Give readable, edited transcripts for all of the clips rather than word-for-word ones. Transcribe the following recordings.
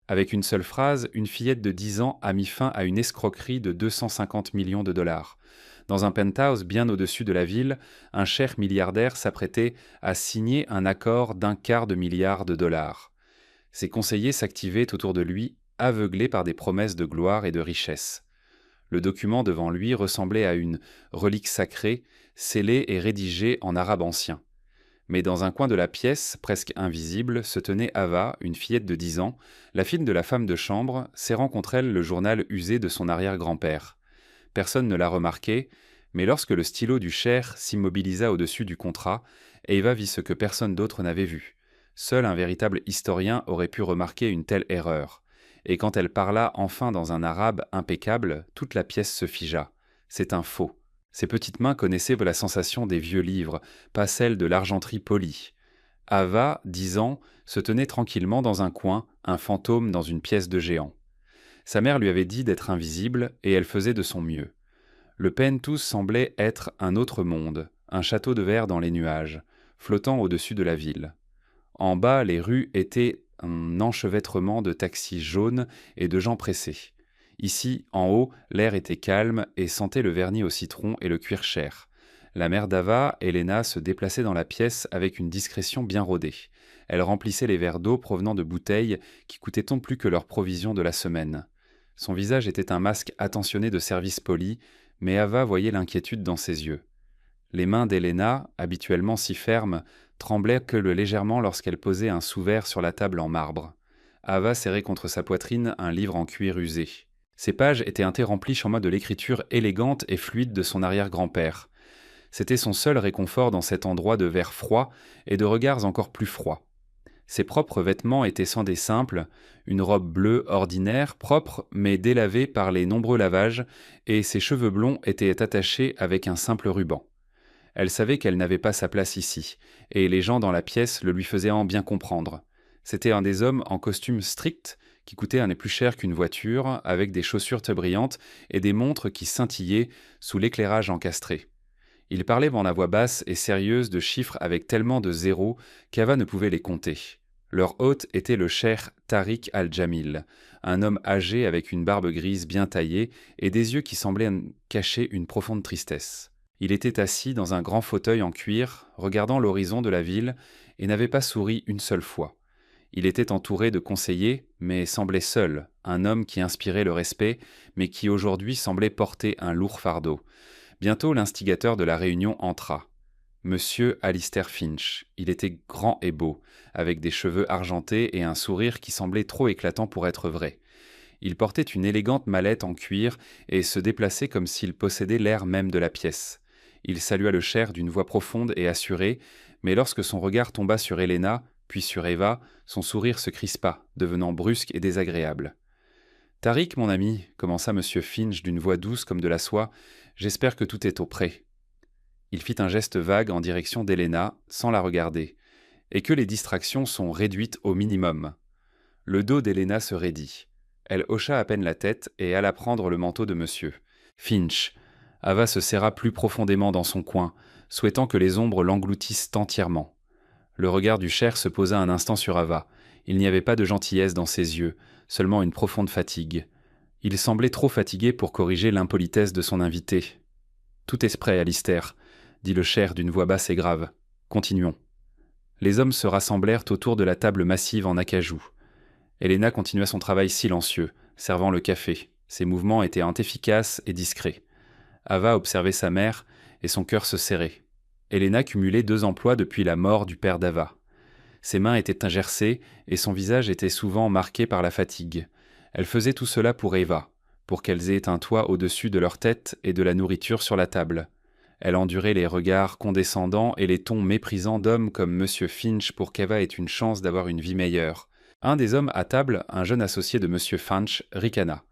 Avec une seule phrase, une fillette de 10 ans a mis fin à une escroquerie de 250 millions de dollars. Dans un penthouse bien au-dessus de la ville, un cher milliardaire s'apprêtait à signer un accord d'1/4 de milliard de dollars. Ses conseillers s'activaient autour de lui, aveuglés par des promesses de gloire et de richesse. Le document devant lui ressemblait à une relique sacrée, scellée et rédigée en arabe ancien. Mais dans un coin de la pièce, presque invisible, se tenait Ava, une fillette de 10 ans, la fille de la femme de chambre, serrant contre elle le journal usé de son arrière-grand-père. Personne ne l'a remarqué, mais lorsque le stylo du cher s'immobilisa au-dessus du contrat, Eva vit ce que personne d'autre n'avait vu. Seul un véritable historien aurait pu remarquer une telle erreur. Et quand elle parla enfin dans un arabe impeccable, toute la pièce se figea. C'est un faux. Ses petites mains connaissaient la sensation des vieux livres, pas celle de l'argenterie polie. Ava, 10 ans, se tenait tranquillement dans un coin, un fantôme dans une pièce de géant. Sa mère lui avait dit d'être invisible, et elle faisait de son mieux. Le penthouse semblait être un autre monde, un château de verre dans les nuages, flottant au-dessus de la ville. En bas, les rues étaient un enchevêtrement de taxis jaunes et de gens pressés. Ici, en haut, l'air était calme et sentait le vernis au citron et le cuir cher. La mère d'Ava, Elena, se déplaçait dans la pièce avec une discrétion bien rodée. Elle remplissait les verres d'eau provenant de bouteilles qui coûtaient tant plus que leur provision de la semaine. Son visage était un masque attentionné de service poli, mais Ava voyait l'inquiétude dans ses yeux. Les mains d'Elena, habituellement si fermes, tremblaient que légèrement lorsqu'elle posait un sous-verre sur la table en marbre. Ava serrait contre sa poitrine un livre en cuir usé. Ses pages étaient interromplies en mode de l'écriture élégante et fluide de son arrière-grand-père. C'était son seul réconfort dans cet endroit de verre froid et de regards encore plus froids. Ses propres vêtements étaient scandés simples, une robe bleue ordinaire, propre mais délavée par les nombreux lavages, et ses cheveux blonds étaient attachés avec un simple ruban. Elle savait qu'elle n'avait pas sa place ici, et les gens dans la pièce le lui faisaient en bien comprendre. C'était un des hommes en costume strict, qui coûtait un des plus cher qu'une voiture, avec des chaussures brillantes et des montres qui scintillaient sous l'éclairage encastré. Il parlait en la voix basse et sérieuse de chiffres avec tellement de zéros qu'Ava ne pouvait les compter. Leur hôte était le cher Tariq Al-Jamil, un homme âgé avec une barbe grise bien taillée et des yeux qui semblaient cacher une profonde tristesse. Il était assis dans un grand fauteuil en cuir, regardant l'horizon de la ville, et n'avait pas souri une seule fois. Il était entouré de conseillers, mais semblait seul, un homme qui inspirait le respect, mais qui aujourd'hui semblait porter un lourd fardeau. Bientôt l'instigateur de la réunion entra. Monsieur Alistair Finch. Il était grand et beau, avec des cheveux argentés et un sourire qui semblait trop éclatant pour être vrai. Il portait une élégante mallette en cuir et se déplaçait comme s'il possédait l'air même de la pièce. Il salua le cher d'une voix profonde et assurée, mais lorsque son regard tomba sur Helena, puis sur Eva, son sourire se crispa, devenant brusque et désagréable. Tariq, mon ami, commença monsieur Finch d'une voix douce comme de la soie, j'espère que tout est au prêt. Il fit un geste vague en direction d'Helena, sans la regarder, et que les distractions sont réduites au minimum. Le dos d'Helena se raidit. Elle hocha à peine la tête et alla prendre le manteau de monsieur Finch. Ava se serra plus profondément dans son coin, souhaitant que les ombres l'engloutissent entièrement. Le regard du cher se posa un instant sur Ava. Il n'y avait pas de gentillesse dans ses yeux, seulement une profonde fatigue. Il semblait trop fatigué pour corriger l'impolitesse de son invité. « Tout est prêt, Alistair », dit le cher d'une voix basse et grave. « Continuons. » Les hommes se rassemblèrent autour de la table massive en acajou. Helena continua son travail silencieux, servant le café. Ses mouvements étaient efficaces et discrets. Ava observait sa mère, et son cœur se serrait. Helena cumulait 2 emplois depuis la mort du père d'Ava. Ses mains étaient gercées, et son visage était souvent marqué par la fatigue. Elle faisait tout cela pour Eva, pour qu'elles aient un toit au-dessus de leur tête et de la nourriture sur la table. Elle endurait les regards condescendants et les tons méprisants d'hommes comme monsieur Finch pour qu'Eva ait une chance d'avoir une vie meilleure. Un des hommes à table, un jeune associé de monsieur Finch, ricana.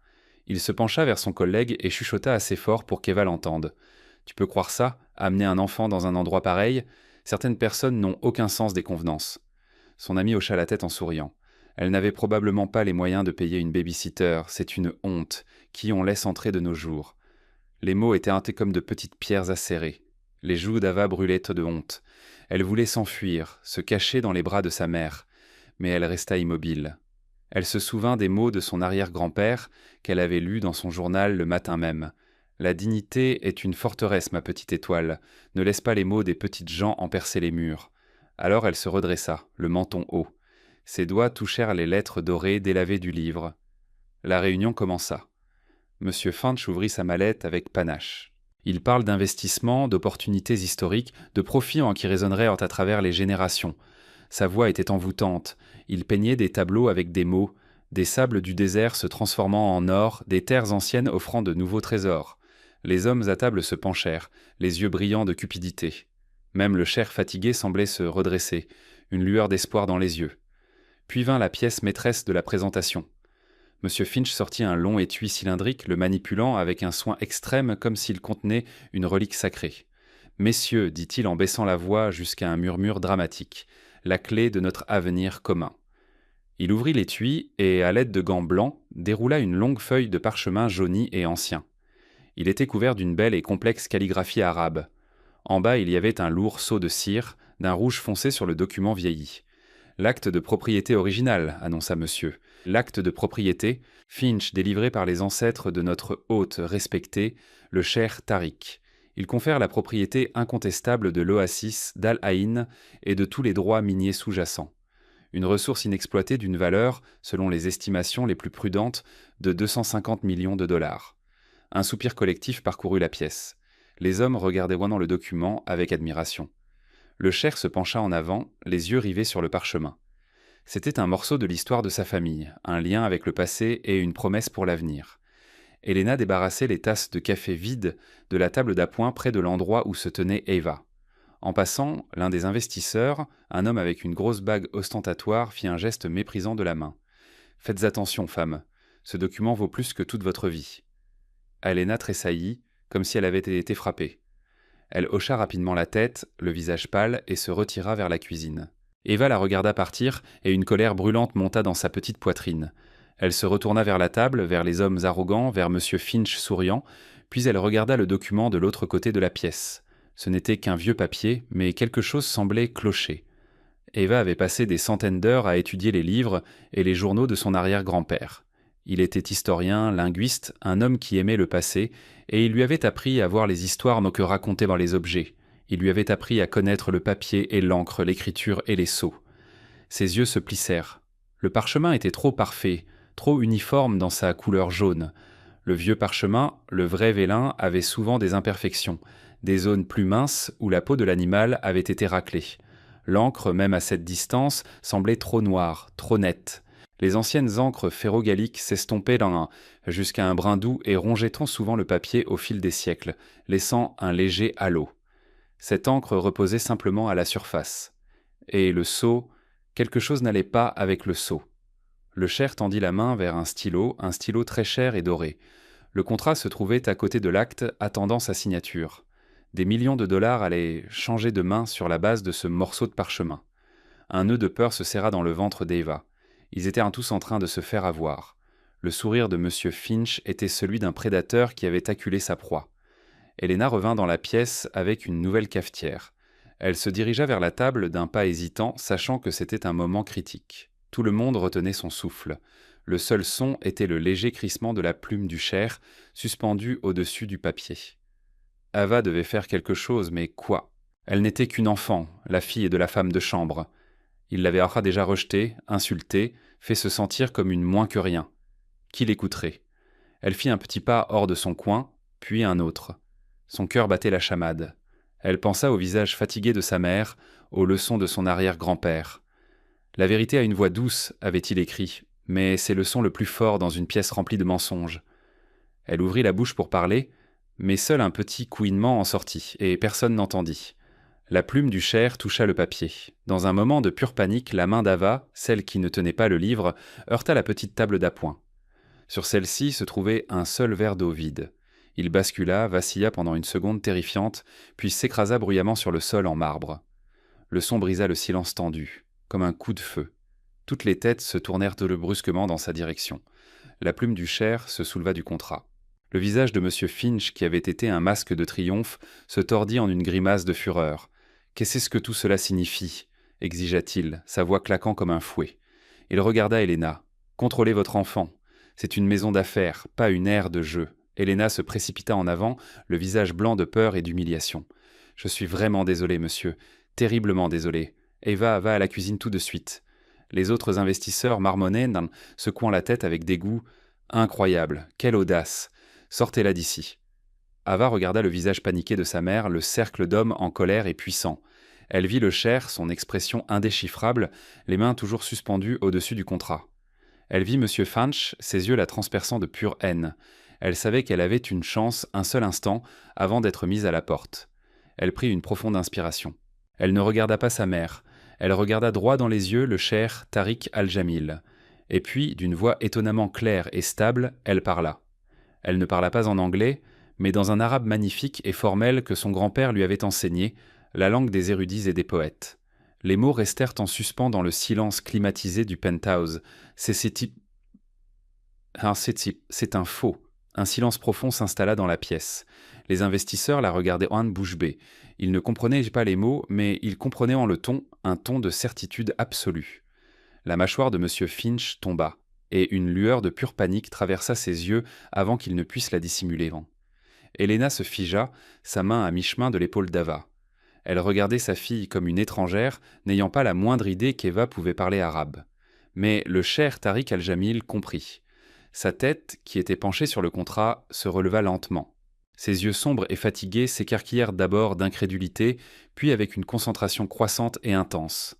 Il se pencha vers son collègue et chuchota assez fort pour qu'Eva l'entende. « Tu peux croire ça, amener un enfant dans un endroit pareil ? Certaines personnes n'ont aucun sens des convenances. » Son ami hocha la tête en souriant. Elle n'avait probablement pas les moyens de payer une baby-sitter, c'est une honte, qui on laisse entrer de nos jours. Les mots étaient teintés comme de petites pierres acérées. Les joues d'Ava brûlaient de honte. Elle voulait s'enfuir, se cacher dans les bras de sa mère, mais elle resta immobile. Elle se souvint des mots de son arrière-grand-père qu'elle avait lus dans son journal le matin même. La dignité est une forteresse, ma petite étoile. Ne laisse pas les mots des petites gens en percer les murs. Alors elle se redressa, le menton haut. Ses doigts touchèrent les lettres dorées délavées du livre. La réunion commença. Monsieur Finch ouvrit sa mallette avec panache. Il parle d'investissements, d'opportunités historiques, de profits qui résonneraient à travers les générations. Sa voix était envoûtante. Il peignait des tableaux avec des mots, des sables du désert se transformant en or, des terres anciennes offrant de nouveaux trésors. Les hommes à table se penchèrent, les yeux brillants de cupidité. Même le cher fatigué semblait se redresser, une lueur d'espoir dans les yeux. Puis vint la pièce maîtresse de la présentation. M. Finch sortit un long étui cylindrique, le manipulant avec un soin extrême comme s'il contenait une relique sacrée. « Messieurs, dit-il en baissant la voix jusqu'à un murmure dramatique, la clé de notre avenir commun. » Il ouvrit l'étui et, à l'aide de gants blancs, déroula une longue feuille de parchemin jauni et ancien. Il était couvert d'une belle et complexe calligraphie arabe. En bas, il y avait un lourd sceau de cire, d'un rouge foncé sur le document vieilli. « L'acte de propriété original, annonça monsieur. L'acte de propriété, Finch délivré par les ancêtres de notre hôte respecté, le cher Tariq. Il confère la propriété incontestable de l'oasis d'Al-Aïn et de tous les droits miniers sous-jacents. Une ressource inexploitée d'une valeur, selon les estimations les plus prudentes, de 250 millions de dollars. Un soupir collectif parcourut la pièce. Les hommes regardaient voyant le document avec admiration. Le cher se pencha en avant, les yeux rivés sur le parchemin. C'était un morceau de l'histoire de sa famille, un lien avec le passé et une promesse pour l'avenir. Helena débarrassait les tasses de café vides de la table d'appoint près de l'endroit où se tenait Eva. En passant, l'un des investisseurs, un homme avec une grosse bague ostentatoire, fit un geste méprisant de la main. « Faites attention, femme, ce document vaut plus que toute votre vie. » Helena tressaillit, comme si elle avait été frappée. Elle hocha rapidement la tête, le visage pâle, et se retira vers la cuisine. Eva la regarda partir, et une colère brûlante monta dans sa petite poitrine. Elle se retourna vers la table, vers les hommes arrogants, vers M. Finch souriant, puis elle regarda le document de l'autre côté de la pièce. Ce n'était qu'un vieux papier, mais quelque chose semblait clocher. Eva avait passé des centaines d'heures à étudier les livres et les journaux de son arrière-grand-père. Il était historien, linguiste, un homme qui aimait le passé, et il lui avait appris à voir les histoires que racontaient dans les objets. Il lui avait appris à connaître le papier et l'encre, l'écriture et les sceaux. Ses yeux se plissèrent. Le parchemin était trop parfait, trop uniforme dans sa couleur jaune. Le vieux parchemin, le vrai vélin, avait souvent des imperfections, des zones plus minces où la peau de l'animal avait été raclée. L'encre, même à cette distance, semblait trop noire, trop nette. Les anciennes encres ferro-galliques s'estompaient jusqu'à un brin doux et rongeaient trop souvent le papier au fil des siècles, laissant un léger halo. Cette encre reposait simplement à la surface. Et le sceau, quelque chose n'allait pas avec le sceau. Le cher tendit la main vers un stylo très cher et doré. Le contrat se trouvait à côté de l'acte, attendant sa signature. Des millions de dollars allaient changer de main sur la base de ce morceau de parchemin. Un nœud de peur se serra dans le ventre d'Eva. Ils étaient tous en train de se faire avoir. Le sourire de M. Finch était celui d'un prédateur qui avait acculé sa proie. Helena revint dans la pièce avec une nouvelle cafetière. Elle se dirigea vers la table d'un pas hésitant, sachant que c'était un moment critique. Tout le monde retenait son souffle. Le seul son était le léger crissement de la plume du cher, suspendue au-dessus du papier. Ava devait faire quelque chose, mais quoi? Elle n'était qu'une enfant, la fille de la femme de chambre. Il l'avait déjà rejetée, insultée, fait se sentir comme une moins que rien. Qui l'écouterait? Elle fit un petit pas hors de son coin, puis un autre. Son cœur battait la chamade. Elle pensa au visage fatigué de sa mère, aux leçons de son arrière-grand-père. La vérité a une voix douce, avait-il écrit, mais c'est le son le plus fort dans une pièce remplie de mensonges. Elle ouvrit la bouche pour parler, mais seul un petit couinement en sortit, et personne n'entendit. La plume du cher toucha le papier. Dans un moment de pure panique, la main d'Ava, celle qui ne tenait pas le livre, heurta la petite table d'appoint. Sur celle-ci se trouvait un seul verre d'eau vide. Il bascula, vacilla pendant une seconde terrifiante, puis s'écrasa bruyamment sur le sol en marbre. Le son brisa le silence tendu, comme un coup de feu. Toutes les têtes se tournèrent brusquement dans sa direction. La plume du cher se souleva du contrat. Le visage de M. Finch, qui avait été un masque de triomphe, se tordit en une grimace de fureur. « Qu'est-ce que tout cela signifie » exigea-t-il, sa voix claquant comme un fouet. Il regarda Helena. Contrôlez votre enfant. C'est une maison d'affaires, pas une aire de jeu. Helena se précipita en avant, le visage blanc de peur et d'humiliation. Je suis vraiment désolé, monsieur. Terriblement désolé. Eva va à la cuisine tout de suite. Les autres investisseurs marmonnaient, secouant la tête avec dégoût. Incroyable, quelle audace. Sortez-la d'ici. Ava regarda le visage paniqué de sa mère, le cercle d'hommes en colère et puissant. Elle vit le cher, son expression indéchiffrable, les mains toujours suspendues au-dessus du contrat. Elle vit M. Finch, ses yeux la transperçant de pure haine. Elle savait qu'elle avait une chance un seul instant avant d'être mise à la porte. Elle prit une profonde inspiration. Elle ne regarda pas sa mère. Elle regarda droit dans les yeux le cher Tariq Al-Jamil. Et puis, d'une voix étonnamment claire et stable, elle parla. Elle ne parla pas en anglais, mais dans un arabe magnifique et formel que son grand-père lui avait enseigné, la langue des érudits et des poètes. Les mots restèrent en suspens dans le silence climatisé du penthouse. C'est un faux. Un silence profond s'installa dans la pièce. Les investisseurs la regardaient en bouche bée. Ils ne comprenaient pas les mots, mais ils comprenaient en le ton un ton de certitude absolue. La mâchoire de M. Finch tomba, et une lueur de pure panique traversa ses yeux avant qu'il ne puisse la dissimuler. Helena se figea, sa main à mi-chemin de l'épaule d'Ava. Elle regardait sa fille comme une étrangère, n'ayant pas la moindre idée qu'Eva pouvait parler arabe. Mais le cher Tariq Al-Jamil comprit. Sa tête, qui était penchée sur le contrat, se releva lentement. Ses yeux sombres et fatigués s'écarquillèrent d'abord d'incrédulité, puis avec une concentration croissante et intense.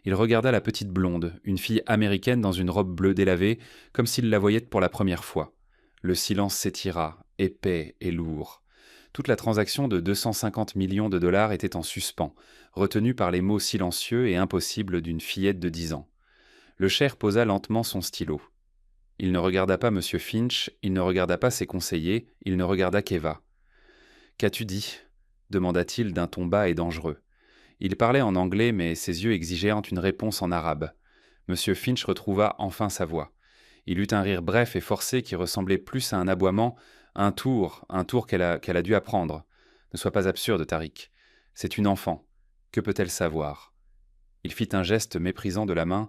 Il regarda la petite blonde, une fille américaine dans une robe bleue délavée, comme s'il la voyait pour la première fois. Le silence s'étira, épais et lourd. Toute la transaction de 250 millions de dollars était en suspens, retenue par les mots silencieux et impossibles d'une fillette de 10 ans. Le cher posa lentement son stylo. Il ne regarda pas M. Finch, il ne regarda pas ses conseillers, il ne regarda qu'Eva. « Qu'as-tu dit » demanda-t-il d'un ton bas et dangereux. Il parlait en anglais, mais ses yeux exigeaient une réponse en arabe. M. Finch retrouva enfin sa voix. Il eut un rire bref et forcé qui ressemblait plus à un aboiement, un tour qu'elle a dû apprendre. Ne sois pas absurde, Tariq. C'est une enfant. Que peut-elle savoir ? Il fit un geste méprisant de la main.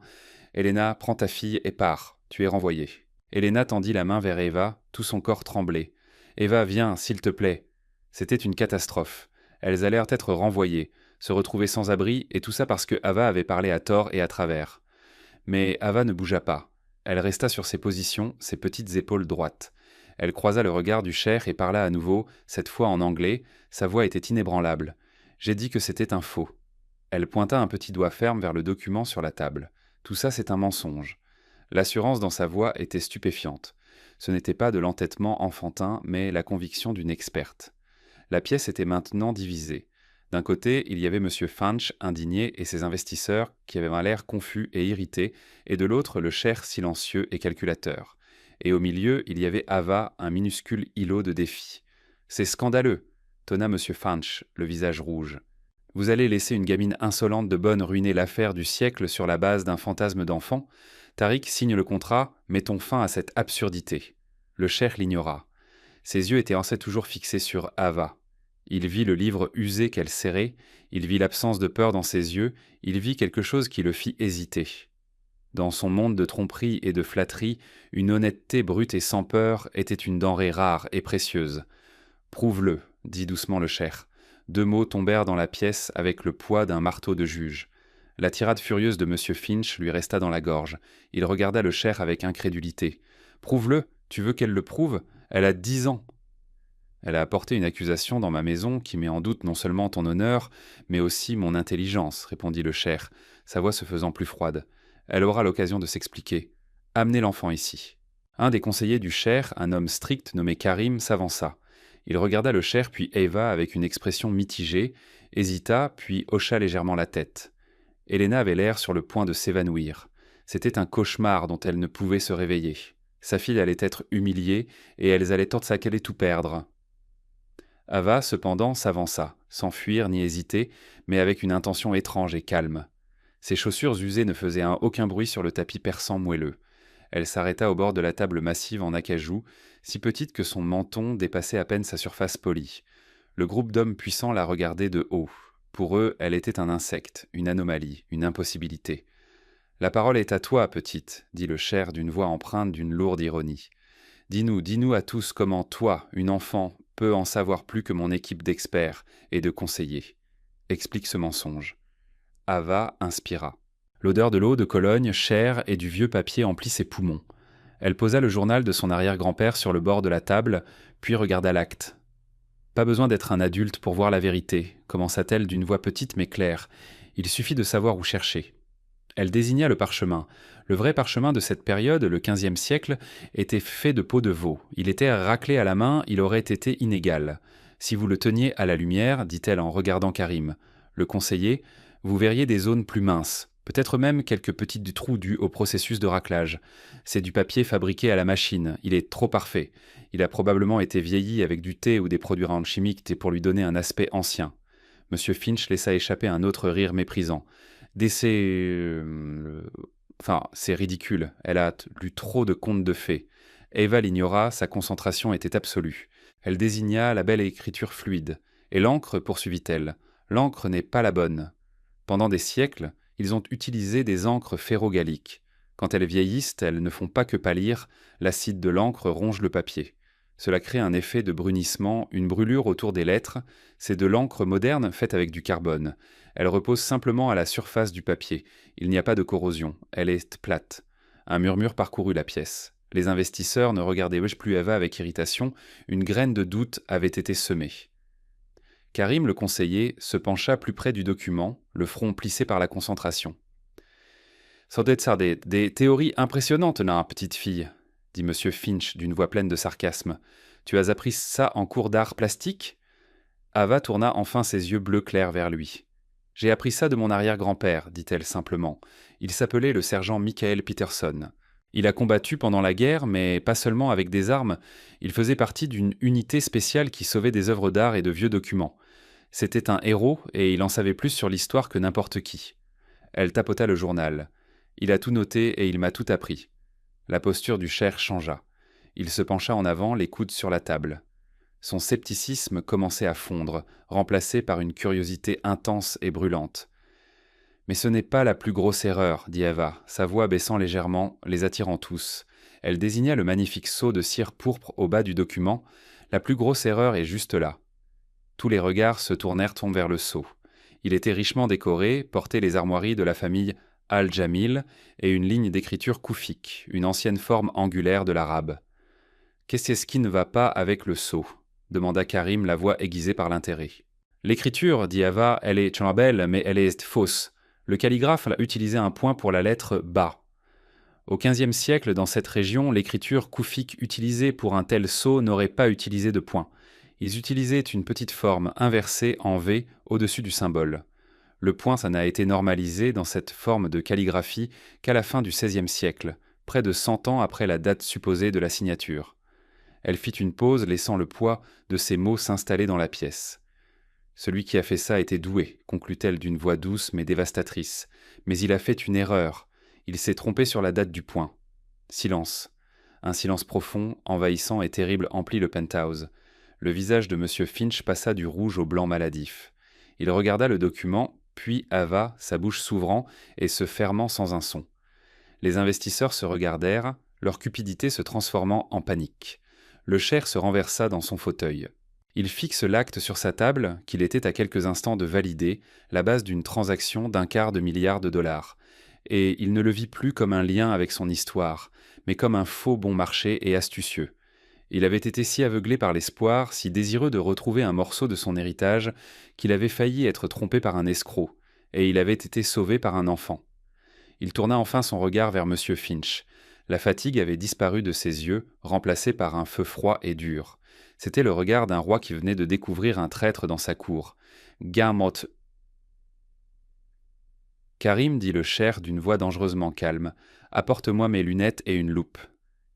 Helena, prends ta fille et pars. Tu es renvoyée. Helena tendit la main vers Eva, tout son corps tremblait. Eva, viens, s'il te plaît. C'était une catastrophe. Elles allèrent être renvoyées, se retrouver sans abri, et tout ça parce que Ava avait parlé à tort et à travers. Mais Ava ne bougea pas. Elle resta sur ses positions, ses petites épaules droites. Elle croisa le regard du cher et parla à nouveau, cette fois en anglais. Sa voix était inébranlable. J'ai dit que c'était un faux. Elle pointa un petit doigt ferme vers le document sur la table. Tout ça, c'est un mensonge. L'assurance dans sa voix était stupéfiante. Ce n'était pas de l'entêtement enfantin, mais la conviction d'une experte. La pièce était maintenant divisée. D'un côté, il y avait M. Finch, indigné, et ses investisseurs, qui avaient un air confus et irrités, et de l'autre, le cher silencieux et calculateur. Et au milieu, il y avait Ava, un minuscule îlot de défi. « C'est scandaleux !» tonna M. Finch, le visage rouge. « Vous allez laisser une gamine insolente de bonne ruiner l'affaire du siècle sur la base d'un fantasme d'enfant ? Tariq signe le contrat, mettons fin à cette absurdité. » Le cher l'ignora. Ses yeux étaient toujours fixés sur Ava. Il vit le livre usé qu'elle serrait, il vit l'absence de peur dans ses yeux, il vit quelque chose qui le fit hésiter. Dans son monde de tromperie et de flatterie, une honnêteté brute et sans peur était une denrée rare et précieuse. « Prouve-le », dit doucement le cher. 2 mots tombèrent dans la pièce avec le poids d'un marteau de juge. La tirade furieuse de M. Finch lui resta dans la gorge. Il regarda le cher avec incrédulité. « Prouve-le, tu veux qu'elle le prouve ? Elle a 10 ans. » Elle a apporté une accusation dans ma maison qui met en doute non seulement ton honneur, mais aussi mon intelligence, répondit le cher, sa voix se faisant plus froide. Elle aura l'occasion de s'expliquer. Amenez l'enfant ici. Un des conseillers du cher, un homme strict nommé Karim, s'avança. Il regarda le cher puis Eva avec une expression mitigée, hésita, puis hocha légèrement la tête. Helena avait l'air sur le point de s'évanouir. C'était un cauchemar dont elle ne pouvait se réveiller. Sa fille allait être humiliée, et elles allaient qu'elle tout perdre. Ava, cependant, s'avança, sans fuir ni hésiter, mais avec une intention étrange et calme. Ses chaussures usées ne faisaient aucun bruit sur le tapis persan moelleux. Elle s'arrêta au bord de la table massive en acajou, si petite que son menton dépassait à peine sa surface polie. Le groupe d'hommes puissants la regardait de haut. Pour eux, elle était un insecte, une anomalie, une impossibilité. La parole est à toi, petite, dit le Cher d'une voix empreinte d'une lourde ironie. Dis-nous à tous comment toi, une enfant, peut en savoir plus que mon équipe d'experts et de conseillers. Explique ce mensonge. Ava inspira. L'odeur de l'eau de Cologne, chère et du vieux papier emplit ses poumons. Elle posa le journal de son arrière-grand-père sur le bord de la table, puis regarda l'acte. Pas besoin d'être un adulte pour voir la vérité, commença-t-elle d'une voix petite mais claire. Il suffit de savoir où chercher. Elle désigna le parchemin. Le vrai parchemin de cette période, le XVe siècle, était fait de peau de veau. Il était raclé à la main, il aurait été inégal. Si vous le teniez à la lumière, dit-elle en regardant Karim, le conseiller, vous verriez des zones plus minces, peut-être même quelques petits trous dus au processus de raclage. C'est du papier fabriqué à la machine, il est trop parfait. Il a probablement été vieilli avec du thé ou des produits rendus chimiques pour lui donner un aspect ancien. Monsieur Finch laissa échapper un autre rire méprisant. Enfin, c'est ridicule. Elle a lu trop de contes de fées. Eva l'ignora, sa concentration était absolue. Elle désigna la belle écriture fluide. Et l'encre, poursuivit-elle. L'encre n'est pas la bonne. Pendant des siècles, ils ont utilisé des encres ferro-galliques. Quand elles vieillissent, elles ne font pas que pâlir, l'acide de l'encre ronge le papier. Cela crée un effet de brunissement, une brûlure autour des lettres. C'est de l'encre moderne faite avec du carbone. Elle repose simplement à la surface du papier. Il n'y a pas de corrosion. Elle est plate. Un murmure parcourut la pièce. Les investisseurs ne regardaient plus Eva avec irritation. Une graine de doute avait été semée. Karim, le conseiller, se pencha plus près du document, le front plissé par la concentration. « Ça doit être des théories impressionnantes, là, petite fille, dit M. Finch d'une voix pleine de sarcasme. Tu as appris ça en cours d'art plastique ? Ava tourna enfin ses yeux bleu clair vers lui. J'ai appris ça de mon arrière-grand-père, dit-elle simplement. Il s'appelait le sergent Michael Peterson. Il a combattu pendant la guerre, mais pas seulement avec des armes. Il faisait partie d'une unité spéciale qui sauvait des œuvres d'art et de vieux documents. C'était un héros et il en savait plus sur l'histoire que n'importe qui. Elle tapota le journal. Il a tout noté et il m'a tout appris. La posture du Cher changea. Il se pencha en avant, les coudes sur la table. Son scepticisme commençait à fondre, remplacé par une curiosité intense et brûlante. « Mais ce n'est pas la plus grosse erreur, dit Ava, sa voix baissant légèrement, les attirant tous. Elle désigna le magnifique sceau de cire pourpre au bas du document. La plus grosse erreur est juste là. Tous les regards se tournèrent vers le sceau. Il était richement décoré, portait les armoiries de la famille Al-Jamil et une ligne d'écriture koufique, une ancienne forme angulaire de l'arabe. « Qu'est-ce qui ne va pas avec le sceau ?» demanda Karim, la voix aiguisée par l'intérêt. « L'écriture, dit Ava, elle est belle, mais elle est fausse. Le calligraphe a utilisé un point pour la lettre ba. Au XVe siècle, dans cette région, l'écriture koufique utilisée pour un tel sceau n'aurait pas utilisé de point. Ils utilisaient une petite forme inversée en V au-dessus du symbole. Le point, ça n'a été normalisé dans cette forme de calligraphie qu'à la fin du XVIe siècle, près de 100 ans après la date supposée de la signature. Elle fit une pause, laissant le poids de ces mots s'installer dans la pièce. Celui qui a fait ça était doué, conclut-elle d'une voix douce mais dévastatrice. Mais il a fait une erreur. Il s'est trompé sur la date du point. Silence. Un silence profond, envahissant et terrible emplit le penthouse. Le visage de M. Finch passa du rouge au blanc maladif. Il regarda le document, puis Ava, sa bouche s'ouvrant et se fermant sans un son. Les investisseurs se regardèrent, leur cupidité se transformant en panique. Le Cher se renversa dans son fauteuil. Il fixe l'acte sur sa table, qu'il était à quelques instants de valider, la base d'une transaction d'1/4 milliard de dollars. Et il ne le vit plus comme un lien avec son histoire, mais comme un faux bon marché et astucieux. Il avait été si aveuglé par l'espoir, si désireux de retrouver un morceau de son héritage, qu'il avait failli être trompé par un escroc, et il avait été sauvé par un enfant. Il tourna enfin son regard vers M. Finch. La fatigue avait disparu de ses yeux, remplacée par un feu froid et dur. C'était le regard d'un roi qui venait de découvrir un traître dans sa cour. Gamot. Karim, dit le Cher d'une voix dangereusement calme, apporte-moi mes lunettes et une loupe.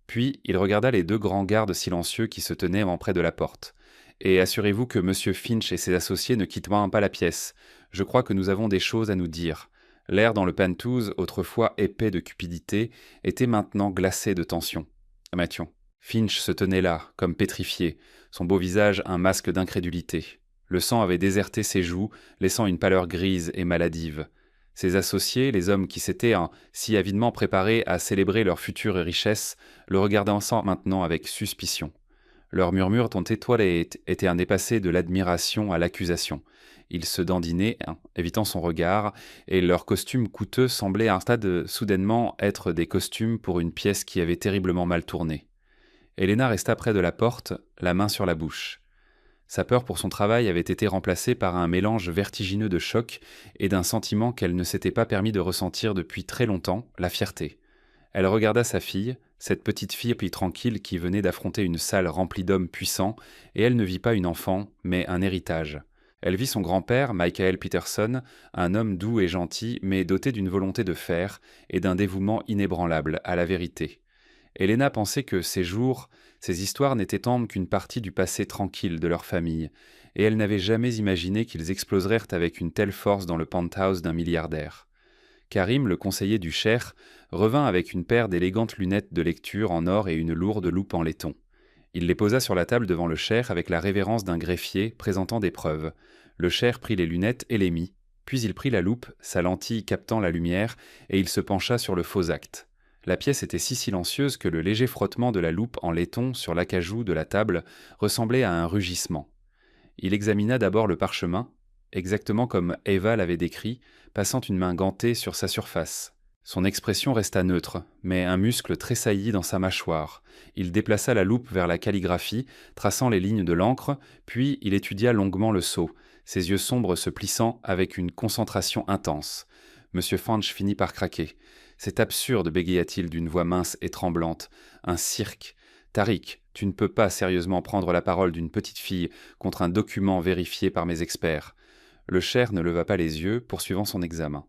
Puis il regarda les 2 grands gardes silencieux qui se tenaient près de la porte. Et assurez-vous que M. Finch et ses associés ne quittent pas la pièce. Je crois que nous avons des choses à nous dire. L'air dans le penthouse, autrefois épais de cupidité, était maintenant glacé de tension. Mathion. Finch se tenait là, comme pétrifié, son beau visage un masque d'incrédulité. Le sang avait déserté ses joues, laissant une pâleur grise et maladive. Ses associés, les hommes qui s'étaient si avidement préparés à célébrer leur future richesse, le regardaient ensemble maintenant avec suspicion. Leurs murmures dont étoilés étaient un dépassé de l'admiration à l'accusation. Ils se dandinaient, évitant son regard, et leurs costumes coûteux semblaient à un stade soudainement être des costumes pour une pièce qui avait terriblement mal tourné. Helena resta près de la porte, la main sur la bouche. Sa peur pour son travail avait été remplacée par un mélange vertigineux de choc et d'un sentiment qu'elle ne s'était pas permis de ressentir depuis très longtemps, la fierté. Elle regarda sa fille, cette petite fille tranquille qui venait d'affronter une salle remplie d'hommes puissants, et elle ne vit pas une enfant, mais un héritage. Elle vit son grand-père, Michael Peterson, un homme doux et gentil, mais doté d'une volonté de fer et d'un dévouement inébranlable à la vérité. Helena pensait que ces jours, ces histoires n'étaient tant qu'une partie du passé tranquille de leur famille, et elle n'avait jamais imaginé qu'ils exploseraient avec une telle force dans le penthouse d'un milliardaire. Karim, le conseiller du cheikh, revint avec une paire d'élégantes lunettes de lecture en or et une lourde loupe en laiton. Il les posa sur la table devant le cheikh avec la révérence d'un greffier présentant des preuves. Le cheikh prit les lunettes et les mit, puis il prit la loupe, sa lentille captant la lumière, et il se pencha sur le faux acte. La pièce était si silencieuse que le léger frottement de la loupe en laiton sur l'acajou de la table ressemblait à un rugissement. Il examina d'abord le parchemin, exactement comme Eva l'avait décrit, passant une main gantée sur sa surface. Son expression resta neutre, mais un muscle tressaillit dans sa mâchoire. Il déplaça la loupe vers la calligraphie, traçant les lignes de l'encre, puis il étudia longuement le sceau, ses yeux sombres se plissant avec une concentration intense. M. Finch finit par craquer. « C'est absurde, bégaya-t-il d'une voix mince et tremblante. Un cirque. Tariq, tu ne peux pas sérieusement prendre la parole d'une petite fille contre un document vérifié par mes experts. » Le cheikh ne leva pas les yeux, poursuivant son examen.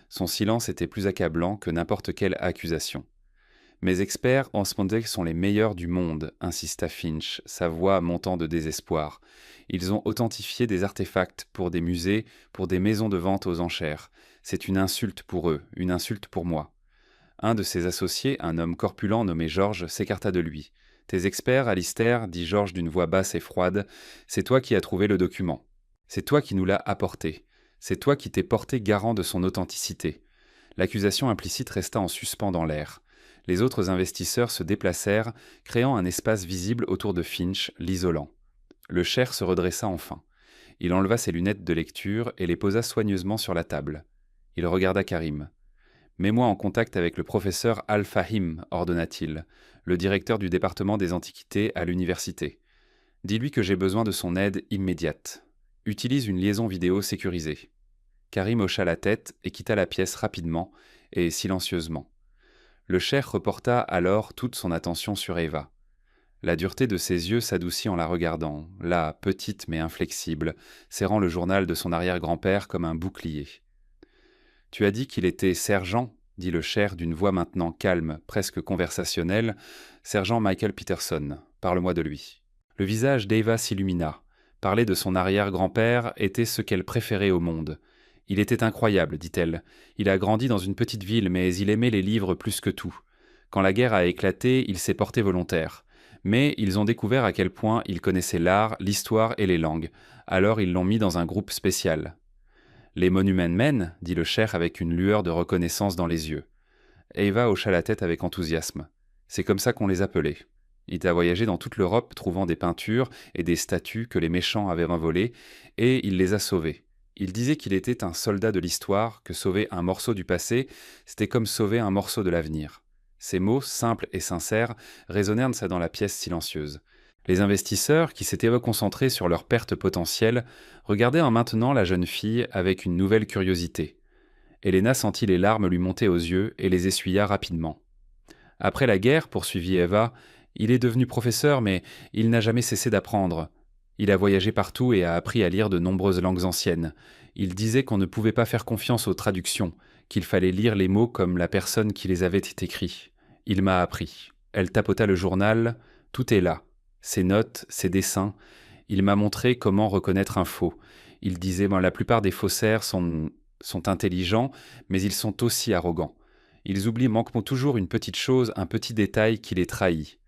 Son silence était plus accablant que n'importe quelle accusation. « Mes experts en Spondek sont les meilleurs du monde, insista Finch, sa voix montant de désespoir. Ils ont authentifié des artefacts pour des musées, pour des maisons de vente aux enchères. C'est une insulte pour eux, une insulte pour moi. Un de ses associés, un homme corpulent nommé Georges, s'écarta de lui. « Tes experts, Alistair, dit Georges d'une voix basse et froide, c'est toi qui as trouvé le document. C'est toi qui nous l'as apporté. C'est toi qui t'es porté garant de son authenticité. » L'accusation implicite resta en suspens dans l'air. Les autres investisseurs se déplacèrent, créant un espace visible autour de Finch, l'isolant. Le cheikh se redressa enfin. Il enleva ses lunettes de lecture et les posa soigneusement sur la table. Il regarda Karim. « Mets-moi en contact avec le professeur Al-Fahim, ordonna-t-il, le directeur du département des antiquités à l'université. Dis-lui que j'ai besoin de son aide immédiate. Utilise une liaison vidéo sécurisée. » Karim hocha la tête et quitta la pièce rapidement et silencieusement. Le cheikh reporta alors toute son attention sur Eva. La dureté de ses yeux s'adoucit en la regardant, là, petite mais inflexible, serrant le journal de son arrière-grand-père comme un bouclier. « Tu as dit qu'il était sergent ?» dit le cheikh d'une voix maintenant calme, presque conversationnelle. « Sergent Michael Peterson, parle-moi de lui. » Le visage d'Eva s'illumina. Parler de son arrière-grand-père était ce qu'elle préférait au monde. « Il était incroyable, dit-elle. Il a grandi dans une petite ville, mais il aimait les livres plus que tout. Quand la guerre a éclaté, il s'est porté volontaire. Mais ils ont découvert à quel point il connaissait l'art, l'histoire et les langues. Alors ils l'ont mis dans un groupe spécial. »« Les Monument Men » dit le cheikh avec une lueur de reconnaissance dans les yeux. Eva hocha la tête avec enthousiasme. « C'est comme ça qu'on les appelait. Il a voyagé dans toute l'Europe trouvant des peintures et des statues que les méchants avaient volées, et il les a sauvées. Il disait qu'il était un soldat de l'histoire, que sauver un morceau du passé, c'était comme sauver un morceau de l'avenir. » Ces mots, simples et sincères, résonnèrent dans la pièce silencieuse. Les investisseurs, qui s'étaient reconcentrés sur leurs pertes potentielles, regardaient en maintenant la jeune fille avec une nouvelle curiosité. Helena sentit les larmes lui monter aux yeux et les essuya rapidement. « Après la guerre, poursuivit Eva, il est devenu professeur, mais il n'a jamais cessé d'apprendre. Il a voyagé partout et a appris à lire de nombreuses langues anciennes. Il disait qu'on ne pouvait pas faire confiance aux traductions, qu'il fallait lire les mots comme la personne qui les avait écrits. Il m'a appris. » Elle tapota le journal. « Tout est là. Ses notes, ses dessins. Il m'a montré comment reconnaître un faux. Il disait la plupart des faussaires sont intelligents, mais ils sont aussi arrogants. Ils manquent toujours une petite chose, un petit détail qui les trahit.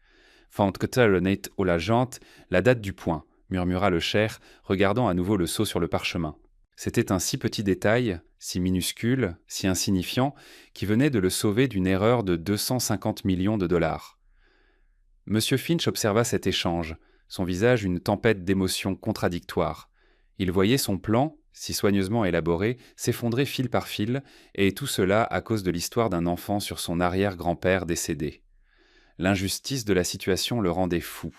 Fantketelnet au la jante, la date du point, murmura le cheikh, regardant à nouveau le sceau sur le parchemin. C'était un si petit détail, si minuscule, si insignifiant, qui venait de le sauver d'une erreur de 250 millions de dollars. Monsieur Finch observa cet échange, son visage une tempête d'émotions contradictoires. Il voyait son plan, si soigneusement élaboré, s'effondrer fil par fil, et tout cela à cause de l'histoire d'un enfant sur son arrière-grand-père décédé. L'injustice de la situation le rendait fou.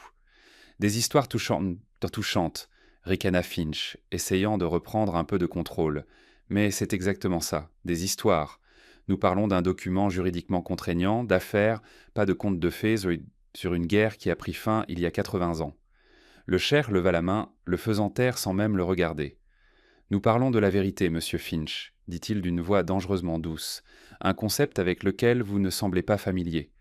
Des histoires touchantes, ricana Finch, essayant de reprendre un peu de contrôle. Mais c'est exactement ça, des histoires. Nous parlons d'un document juridiquement contraignant, d'affaires, pas de conte de fées sur une guerre qui a pris fin il y a 80 ans. Le Cher leva la main, le faisant taire sans même le regarder. « Nous parlons de la vérité, monsieur Finch, dit-il d'une voix dangereusement douce, un concept avec lequel vous ne semblez pas familier. »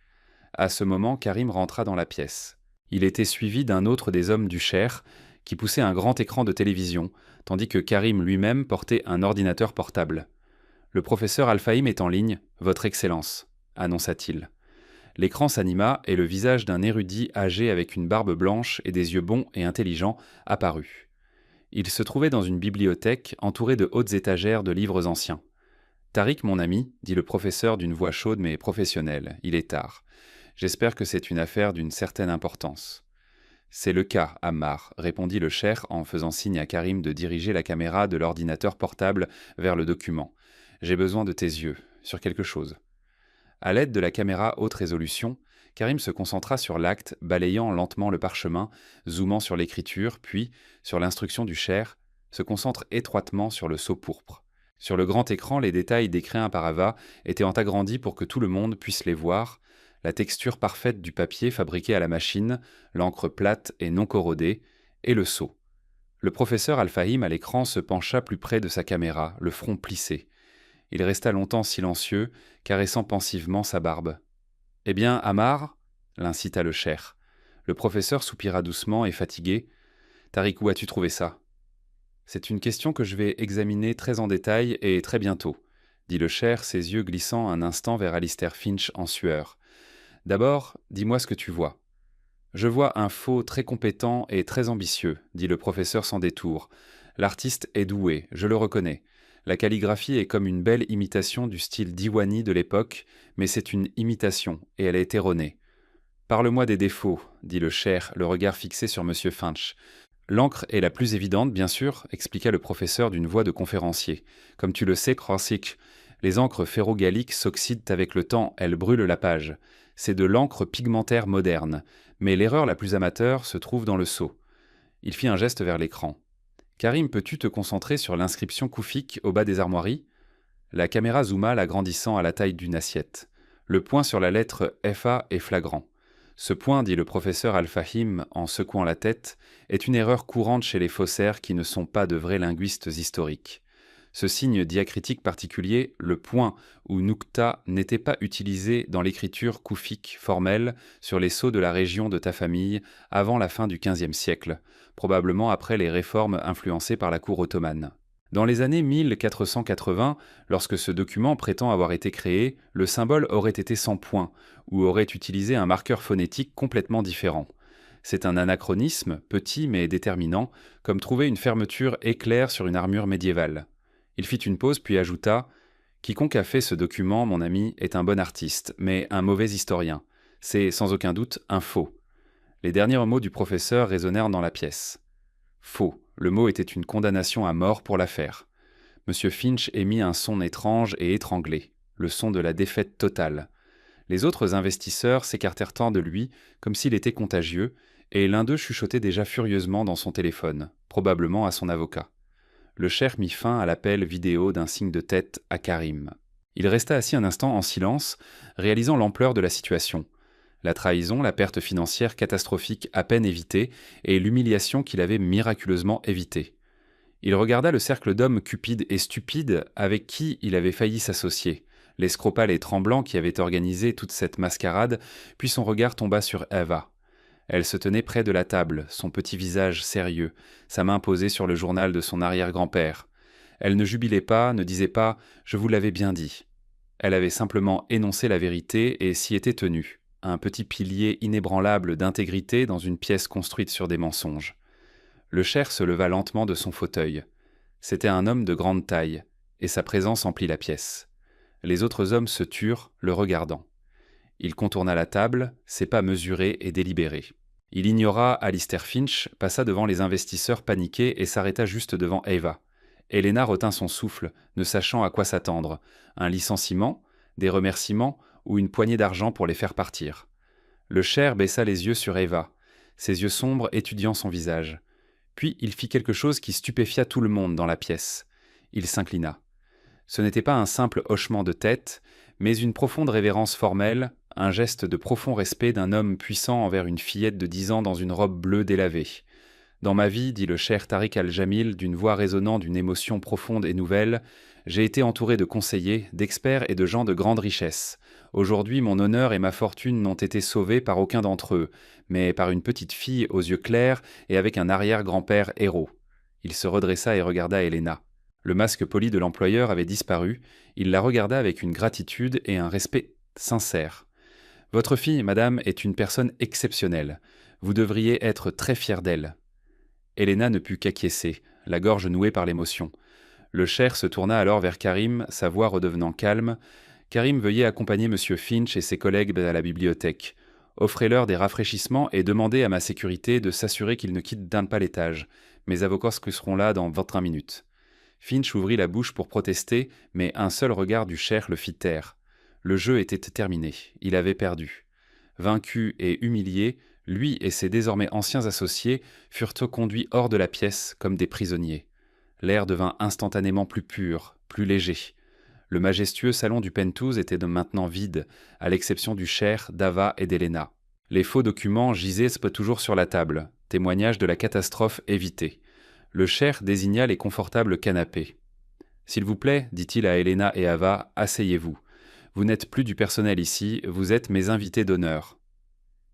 À ce moment, Karim rentra dans la pièce. Il était suivi d'un autre des hommes du Cher, qui poussait un grand écran de télévision, tandis que Karim lui-même portait un ordinateur portable. « Le professeur Al-Fahim est en ligne, votre Excellence, » annonça-t-il. L'écran s'anima et le visage d'un érudit âgé avec une barbe blanche et des yeux bons et intelligents apparut. Il se trouvait dans une bibliothèque entourée de hautes étagères de livres anciens. « Tariq, mon ami, dit le professeur d'une voix chaude mais professionnelle, il est tard. J'espère que c'est une affaire d'une certaine importance. »« C'est le cas, Ammar, » répondit le Cher en faisant signe à Karim de diriger la caméra de l'ordinateur portable vers le document. « J'ai besoin de tes yeux, sur quelque chose. » À l'aide de la caméra haute résolution, Karim se concentra sur l'acte, balayant lentement le parchemin, zoomant sur l'écriture, puis, sur l'instruction du Cher, se concentre étroitement sur le sceau pourpre. Sur le grand écran, les détails décrits un par Ava étaient agrandis pour que tout le monde puisse les voir, la texture parfaite du papier fabriqué à la machine, l'encre plate et non corrodée, et le sceau. Le professeur Al-Fahim à l'écran se pencha plus près de sa caméra, le front plissé. Il resta longtemps silencieux, caressant pensivement sa barbe. « Eh bien, Ammar » l'incita le Cher. Le professeur soupira doucement et fatigué. « Tariq, où as-tu trouvé ça ?»« C'est une question que je vais examiner très en détail et très bientôt, » dit le Cher, ses yeux glissant un instant vers Alistair Finch en sueur. « D'abord, dis-moi ce que tu vois. »« Je vois un faux très compétent et très ambitieux, » dit le professeur sans détour. « L'artiste est doué, je le reconnais. La calligraphie est comme une belle imitation du style diwanî de l'époque, mais c'est une imitation, et elle est erronée. « Parle-moi des défauts, » dit le Cher, le regard fixé sur M. Finch. « L'encre est la plus évidente, bien sûr, » expliqua le professeur d'une voix de conférencier. « Comme tu le sais, Croisic, les encres ferro-galliques s'oxydent avec le temps, elles brûlent la page. C'est de l'encre pigmentaire moderne, mais l'erreur la plus amateur se trouve dans le sceau. » Il fit un geste vers l'écran. « Karim, peux-tu te concentrer sur l'inscription koufique au bas des armoiries ?» La caméra zooma, l'agrandissant à la taille d'une assiette. Le point sur la lettre FA est flagrant. Ce point, dit le professeur Al-Fahim en secouant la tête, est une erreur courante chez les faussaires qui ne sont pas de vrais linguistes historiques. Ce signe diacritique particulier, le point ou nukta, n'était pas utilisé dans l'écriture koufique formelle sur les sceaux de la région de ta famille avant la fin du XVe siècle, probablement après les réformes influencées par la cour ottomane. Dans les années 1480, lorsque ce document prétend avoir été créé, le symbole aurait été sans point, ou aurait utilisé un marqueur phonétique complètement différent. C'est un anachronisme, petit mais déterminant, comme trouver une fermeture éclair sur une armure médiévale. Il fit une pause puis ajouta « Quiconque a fait ce document, mon ami, est un bon artiste, mais un mauvais historien. C'est sans aucun doute un faux. » Les derniers mots du professeur résonnèrent dans la pièce. Faux. Le mot était une condamnation à mort pour l'affaire. Monsieur Finch émit un son étrange et étranglé, le son de la défaite totale. Les autres investisseurs s'écartèrent tant de lui, comme s'il était contagieux, et l'un d'eux chuchotait déjà furieusement dans son téléphone, probablement à son avocat. Le Cher mit fin à l'appel vidéo d'un signe de tête à Karim. Il resta assis un instant en silence, réalisant l'ampleur de la situation. La trahison, la perte financière catastrophique à peine évitée, et l'humiliation qu'il avait miraculeusement évitée. Il regarda le cercle d'hommes cupides et stupides avec qui il avait failli s'associer, l'escroc pâle et tremblant qui avait organisé toute cette mascarade, puis son regard tomba sur Eva. Elle se tenait près de la table, son petit visage sérieux, sa main posée sur le journal de son arrière-grand-père. Elle ne jubilait pas, ne disait pas « je vous l'avais bien dit ». Elle avait simplement énoncé la vérité et s'y était tenue. Un petit pilier inébranlable d'intégrité dans une pièce construite sur des mensonges. Le Cher se leva lentement de son fauteuil. C'était un homme de grande taille, et sa présence emplit la pièce. Les autres hommes se turent, le regardant. Il contourna la table, ses pas mesurés et délibérés. Il ignora Alistair Finch, passa devant les investisseurs paniqués et s'arrêta juste devant Eva. Helena retint son souffle, ne sachant à quoi s'attendre. Un licenciement, des remerciements ou une poignée d'argent pour les faire partir. Le Cher baissa les yeux sur Eva, ses yeux sombres étudiant son visage. Puis il fit quelque chose qui stupéfia tout le monde dans la pièce. Il s'inclina. Ce n'était pas un simple hochement de tête, mais une profonde révérence formelle, un geste de profond respect d'un homme puissant envers une fillette de 10 ans dans une robe bleue délavée. Dans ma vie, dit le cher Tariq al-Jamil, d'une voix résonnant d'une émotion profonde et nouvelle, j'ai été entouré de conseillers, d'experts et de gens de grande richesse. Aujourd'hui, mon honneur et ma fortune n'ont été sauvés par aucun d'entre eux, mais par une petite fille aux yeux clairs et avec un arrière-grand-père héros. Il se redressa et regarda Helena. Le masque poli de l'employeur avait disparu, il la regarda avec une gratitude et un respect sincère. « Votre fille, madame, est une personne exceptionnelle. Vous devriez être très fière d'elle. » Helena ne put qu'acquiescer, la gorge nouée par l'émotion. Le Cher se tourna alors vers Karim, sa voix redevenant calme. « Karim, veuillez accompagner M. Finch et ses collègues à la bibliothèque. Offrez-leur des rafraîchissements et demandez à ma sécurité de s'assurer qu'ils ne quittent d'un pas l'étage. Mes avocats seront là dans 25 minutes. » Finch ouvrit la bouche pour protester, mais un seul regard du Cher le fit taire. Le jeu était terminé, il avait perdu. Vaincu et humilié, lui et ses désormais anciens associés furent conduits hors de la pièce comme des prisonniers. L'air devint instantanément plus pur, plus léger. Le majestueux salon du Pentouz était maintenant vide, à l'exception du Cher, d'Ava et d'Helena. Les faux documents gisaient toujours sur la table, témoignage de la catastrophe évitée. Le Cher désigna les confortables canapés. « S'il vous plaît, dit-il à Helena et Ava, asseyez-vous. Vous n'êtes plus du personnel ici, vous êtes mes invités d'honneur. »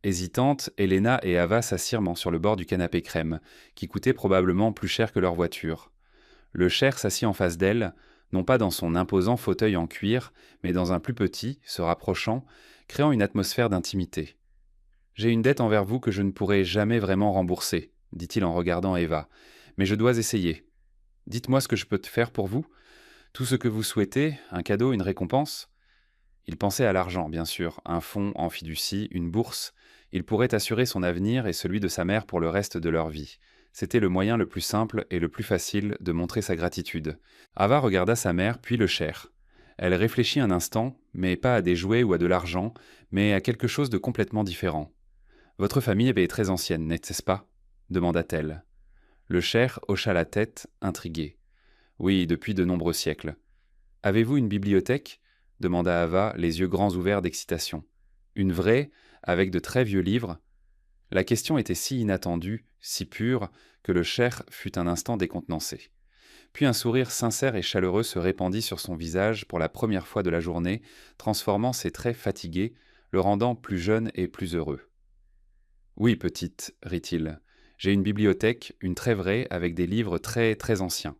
Hésitantes, Helena et Ava s'assirent sur le bord du canapé crème, qui coûtait probablement plus cher que leur voiture. Le Cher s'assit en face d'elle, non pas dans son imposant fauteuil en cuir, mais dans un plus petit, se rapprochant, créant une atmosphère d'intimité. « J'ai une dette envers vous que je ne pourrai jamais vraiment rembourser, dit-il en regardant Eva. Mais je dois essayer. Dites-moi ce que je peux faire pour vous. Tout ce que vous souhaitez, un cadeau, une récompense. » Il pensait à l'argent, bien sûr, un fonds en fiducie, une bourse. Il pourrait assurer son avenir et celui de sa mère pour le reste de leur vie. C'était le moyen le plus simple et le plus facile de montrer sa gratitude. Ava regarda sa mère, puis le Cher. Elle réfléchit un instant, mais pas à des jouets ou à de l'argent, mais à quelque chose de complètement différent. « Votre famille est très ancienne, n'est-ce pas ?» demanda-t-elle. Le Cher hocha la tête, intrigué. « Oui, depuis de nombreux siècles. »« Avez-vous une bibliothèque ?» demanda Ava, les yeux grands ouverts d'excitation. « Une vraie, avec de très vieux livres ?» La question était si inattendue, si pure, que le Cher fut un instant décontenancé. Puis un sourire sincère et chaleureux se répandit sur son visage pour la première fois de la journée, transformant ses traits fatigués, le rendant plus jeune et plus heureux. « Oui, petite, rit-il. J'ai une bibliothèque, une très vraie, avec des livres très, très anciens. »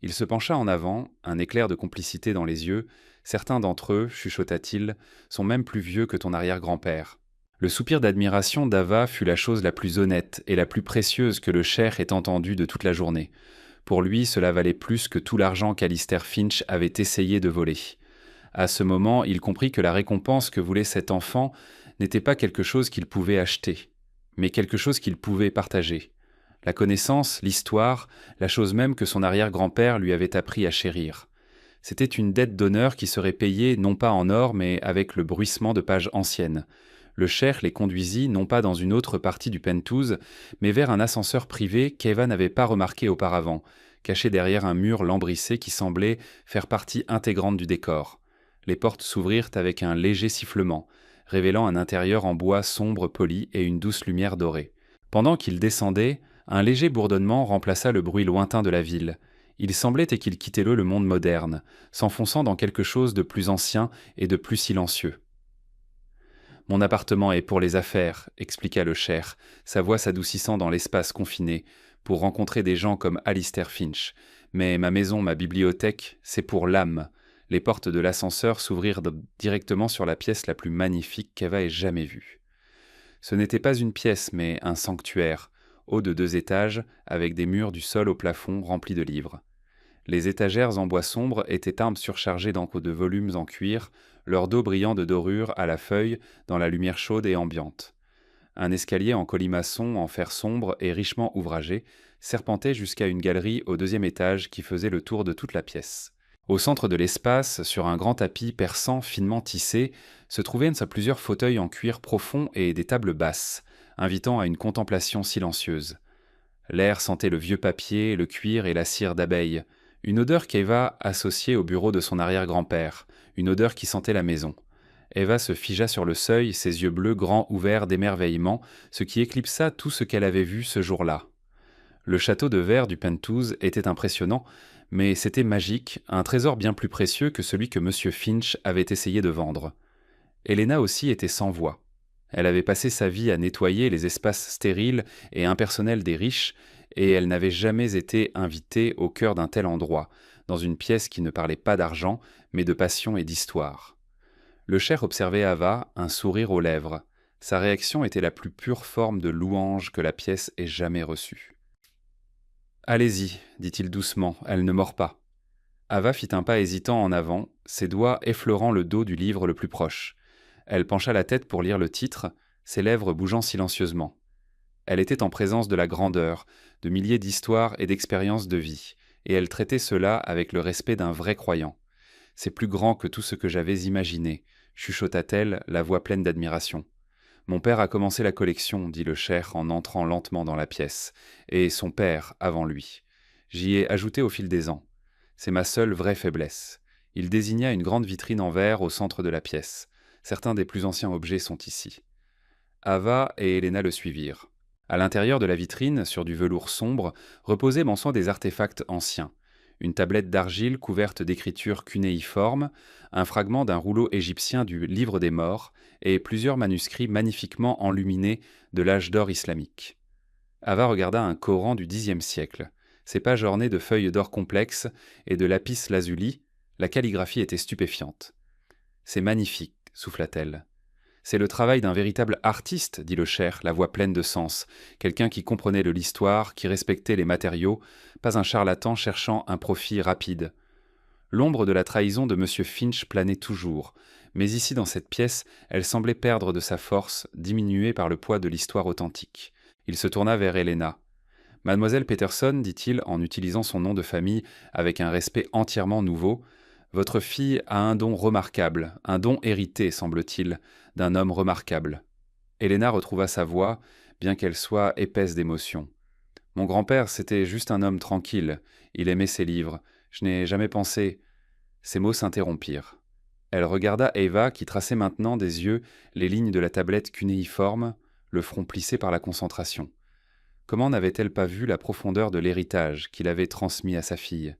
Il se pencha en avant, un éclair de complicité dans les yeux. « Certains d'entre eux, chuchota-t-il, sont même plus vieux que ton arrière-grand-père. » Le soupir d'admiration d'Ava fut la chose la plus honnête et la plus précieuse que le Cher ait entendue de toute la journée. Pour lui, cela valait plus que tout l'argent qu'Alistair Finch avait essayé de voler. À ce moment, il comprit que la récompense que voulait cet enfant n'était pas quelque chose qu'il pouvait acheter, mais quelque chose qu'il pouvait partager. La connaissance, l'histoire, la chose même que son arrière-grand-père lui avait appris à chérir. C'était une dette d'honneur qui serait payée non pas en or, mais avec le bruissement de pages anciennes. Le Cher les conduisit non pas dans une autre partie du Pentouz, mais vers un ascenseur privé qu'Eva n'avait pas remarqué auparavant, caché derrière un mur lambrissé qui semblait faire partie intégrante du décor. Les portes s'ouvrirent avec un léger sifflement, révélant un intérieur en bois sombre poli et une douce lumière dorée. Pendant qu'il descendait, un léger bourdonnement remplaça le bruit lointain de la ville. Il semblait qu'il quittait le monde moderne, s'enfonçant dans quelque chose de plus ancien et de plus silencieux. « Mon appartement est pour les affaires, » expliqua le Cher, sa voix s'adoucissant dans l'espace confiné, pour rencontrer des gens comme Alistair Finch. Mais ma maison, ma bibliothèque, c'est pour l'âme. Les portes de l'ascenseur s'ouvrirent directement sur la pièce la plus magnifique qu'Eva ait jamais vue. Ce n'était pas une pièce, mais un sanctuaire, haut de 2 étages, avec des murs du sol au plafond remplis de livres. Les étagères en bois sombre étaient armes surchargées d'encre de volumes en cuir, leur dos brillant de dorure à la feuille dans la lumière chaude et ambiante. Un escalier en colimaçon en fer sombre et richement ouvragé serpentait jusqu'à une galerie au deuxième étage qui faisait le tour de toute la pièce. Au centre de l'espace, sur un grand tapis persan finement tissé, se trouvaient plusieurs fauteuils en cuir profond et des tables basses, invitant à une contemplation silencieuse. L'air sentait le vieux papier, le cuir et la cire d'abeille, une odeur qu'Eva associait au bureau de son arrière-grand-père, une odeur qui sentait la maison. Eva se figea sur le seuil, ses yeux bleus grands ouverts d'émerveillement, ce qui éclipsa tout ce qu'elle avait vu ce jour-là. Le château de verre du Pentouse était impressionnant, mais c'était magique, un trésor bien plus précieux que celui que M. Finch avait essayé de vendre. Helena aussi était sans voix. Elle avait passé sa vie à nettoyer les espaces stériles et impersonnels des riches, et elle n'avait jamais été invitée au cœur d'un tel endroit, dans une pièce qui ne parlait pas d'argent, mais de passion et d'histoire. Le cher observait Ava, un sourire aux lèvres. Sa réaction était la plus pure forme de louange que la pièce ait jamais reçue. « Allez-y, dit-il doucement, elle ne mord pas. » Ava fit un pas hésitant en avant, ses doigts effleurant le dos du livre le plus proche. Elle pencha la tête pour lire le titre, ses lèvres bougeant silencieusement. Elle était en présence de la grandeur, de milliers d'histoires et d'expériences de vie, et elle traitait cela avec le respect d'un vrai croyant. « C'est plus grand que tout ce que j'avais imaginé, » chuchota-t-elle, la voix pleine d'admiration. « Mon père a commencé la collection, dit le cher en entrant lentement dans la pièce, et son père avant lui. J'y ai ajouté au fil des ans. C'est ma seule vraie faiblesse. » Il désigna une grande vitrine en verre au centre de la pièce. Certains des plus anciens objets sont ici. Ava et Helena le suivirent. À l'intérieur de la vitrine, sur du velours sombre, reposaient des artefacts anciens. Une tablette d'argile couverte d'écritures cunéiformes, un fragment d'un rouleau égyptien du Livre des Morts et plusieurs manuscrits magnifiquement enluminés de l'âge d'or islamique. Ava regarda un Coran du Xe siècle. Ses pages ornées de feuilles d'or complexes et de lapis lazuli, la calligraphie était stupéfiante. « C'est magnifique, souffla-t-elle. C'est le travail d'un véritable artiste, dit le cher, la voix pleine de sens, quelqu'un qui comprenait de l'histoire, qui respectait les matériaux, pas un charlatan cherchant un profit rapide. L'ombre de la trahison de M. Finch planait toujours, mais ici dans cette pièce, elle semblait perdre de sa force, diminuée par le poids de l'histoire authentique. Il se tourna vers Helena. « Mademoiselle Peterson, dit-il en utilisant son nom de famille avec un respect entièrement nouveau, votre fille a un don remarquable, un don hérité, semble-t-il, d'un homme remarquable. » Helena retrouva sa voix, bien qu'elle soit épaisse d'émotion. « Mon grand-père, c'était juste un homme tranquille. Il aimait ses livres. Je n'ai jamais pensé... » Ses mots s'interrompirent. Elle regarda Eva, qui traçait maintenant des yeux les lignes de la tablette cunéiforme, le front plissé par la concentration. Comment n'avait-elle pas vu la profondeur de l'héritage qu'il avait transmis à sa fille ?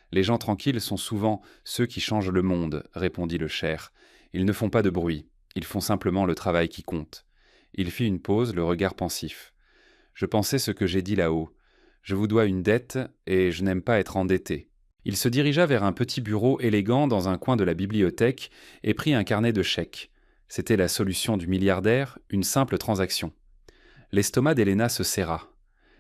« Les gens tranquilles sont souvent ceux qui changent le monde, » répondit le cher. « Ils ne font pas de bruit, ils font simplement le travail qui compte. » Il fit une pause, le regard pensif. « Je pensais ce que j'ai dit là-haut. Je vous dois une dette, et je n'aime pas être endetté. » Il se dirigea vers un petit bureau élégant dans un coin de la bibliothèque et prit un carnet de chèques. C'était la solution du milliardaire, une simple transaction. L'estomac d'Helena se serra.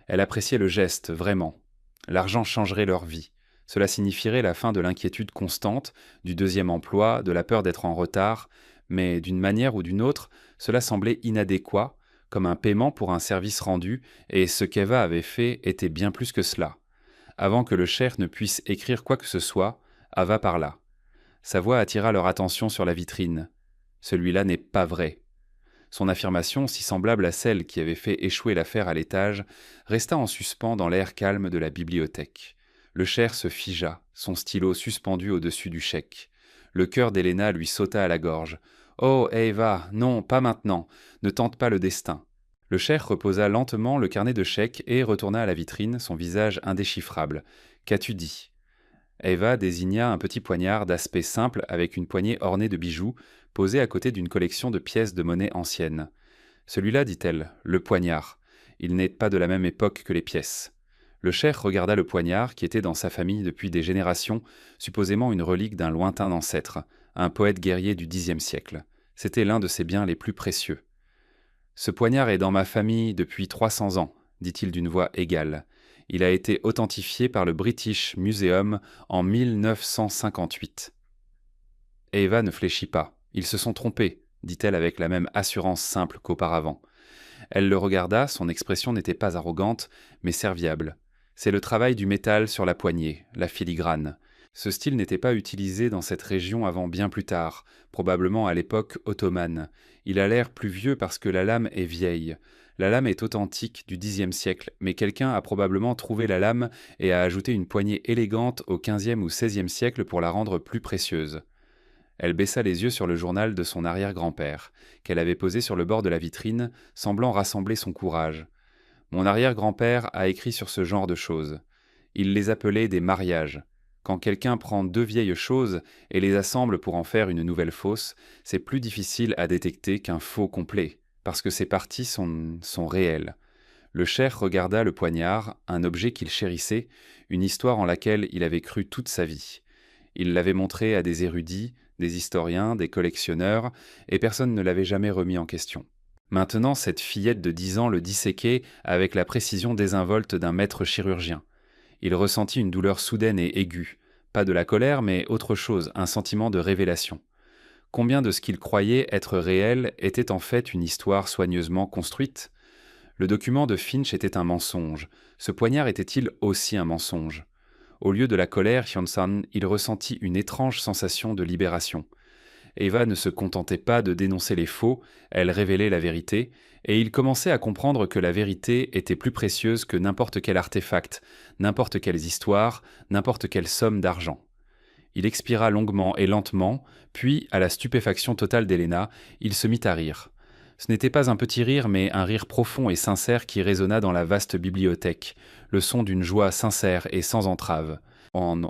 Elle appréciait le geste, vraiment. L'argent changerait leur vie. Cela signifierait la fin de l'inquiétude constante, du deuxième emploi, de la peur d'être en retard, mais d'une manière ou d'une autre, cela semblait inadéquat, comme un paiement pour un service rendu, et ce qu'Eva avait fait était bien plus que cela. Avant que le cher ne puisse écrire quoi que ce soit, Ava parla. Sa voix attira leur attention sur la vitrine. « Celui-là n'est pas vrai. » Son affirmation, si semblable à celle qui avait fait échouer l'affaire à l'étage, resta en suspens dans l'air calme de la bibliothèque. Le cher se figea, son stylo suspendu au-dessus du chèque. Le cœur d'Helena lui sauta à la gorge. « Oh, Eva, non, pas maintenant. Ne tente pas le destin. » Le cher reposa lentement le carnet de chèques et retourna à la vitrine, son visage indéchiffrable. « Qu'as-tu dit ?» Eva désigna un petit poignard d'aspect simple avec une poignée ornée de bijoux, posé à côté d'une collection de pièces de monnaie anciennes. « Celui-là, dit-elle, le poignard. Il n'est pas de la même époque que les pièces. » Le cher regarda le poignard qui était dans sa famille depuis des générations, supposément une relique d'un lointain ancêtre, un poète guerrier du Xe siècle. C'était l'un de ses biens les plus précieux. « Ce poignard est dans ma famille depuis 300 ans, dit-il d'une voix égale. Il a été authentifié par le British Museum en 1958. Eva ne fléchit pas. Ils se sont trompés, dit-elle avec la même assurance simple qu'auparavant. Elle le regarda, son expression n'était pas arrogante, mais serviable. C'est le travail du métal sur la poignée, la filigrane. Ce style n'était pas utilisé dans cette région avant bien plus tard, probablement à l'époque ottomane. Il a l'air plus vieux parce que la lame est vieille. La lame est authentique du Xe siècle, mais quelqu'un a probablement trouvé la lame et a ajouté une poignée élégante au XVe ou XVIe siècle pour la rendre plus précieuse. Elle baissa les yeux sur le journal de son arrière-grand-père, qu'elle avait posé sur le bord de la vitrine, semblant rassembler son courage. Mon arrière-grand-père a écrit sur ce genre de choses. Il les appelait des mariages. Quand quelqu'un prend deux vieilles choses et les assemble pour en faire une nouvelle fausse, c'est plus difficile à détecter qu'un faux complet, parce que ces parties sont réelles. Le cher regarda le poignard, un objet qu'il chérissait, une histoire en laquelle il avait cru toute sa vie. Il l'avait montré à des érudits, des historiens, des collectionneurs, et personne ne l'avait jamais remis en question. Maintenant, cette fillette de 10 ans le disséquait avec la précision désinvolte d'un maître chirurgien. Il ressentit une douleur soudaine et aiguë, pas de la colère, mais autre chose, un sentiment de révélation. Combien de ce qu'il croyait être réel était en fait une histoire soigneusement construite ? Le document de Finch était un mensonge. Ce poignard était-il aussi un mensonge ? Au lieu de la colère, Hyun-san, il ressentit une étrange sensation de libération. Eva ne se contentait pas de dénoncer les faux, elle révélait la vérité, et il commençait à comprendre que la vérité était plus précieuse que n'importe quel artefact, n'importe quelle histoire, n'importe quelle somme d'argent. Il expira longuement et lentement, puis, à la stupéfaction totale d'Helena, il se mit à rire. Ce n'était pas un petit rire, mais un rire profond et sincère qui résonna dans la vaste bibliothèque, le son d'une joie sincère et sans entrave. En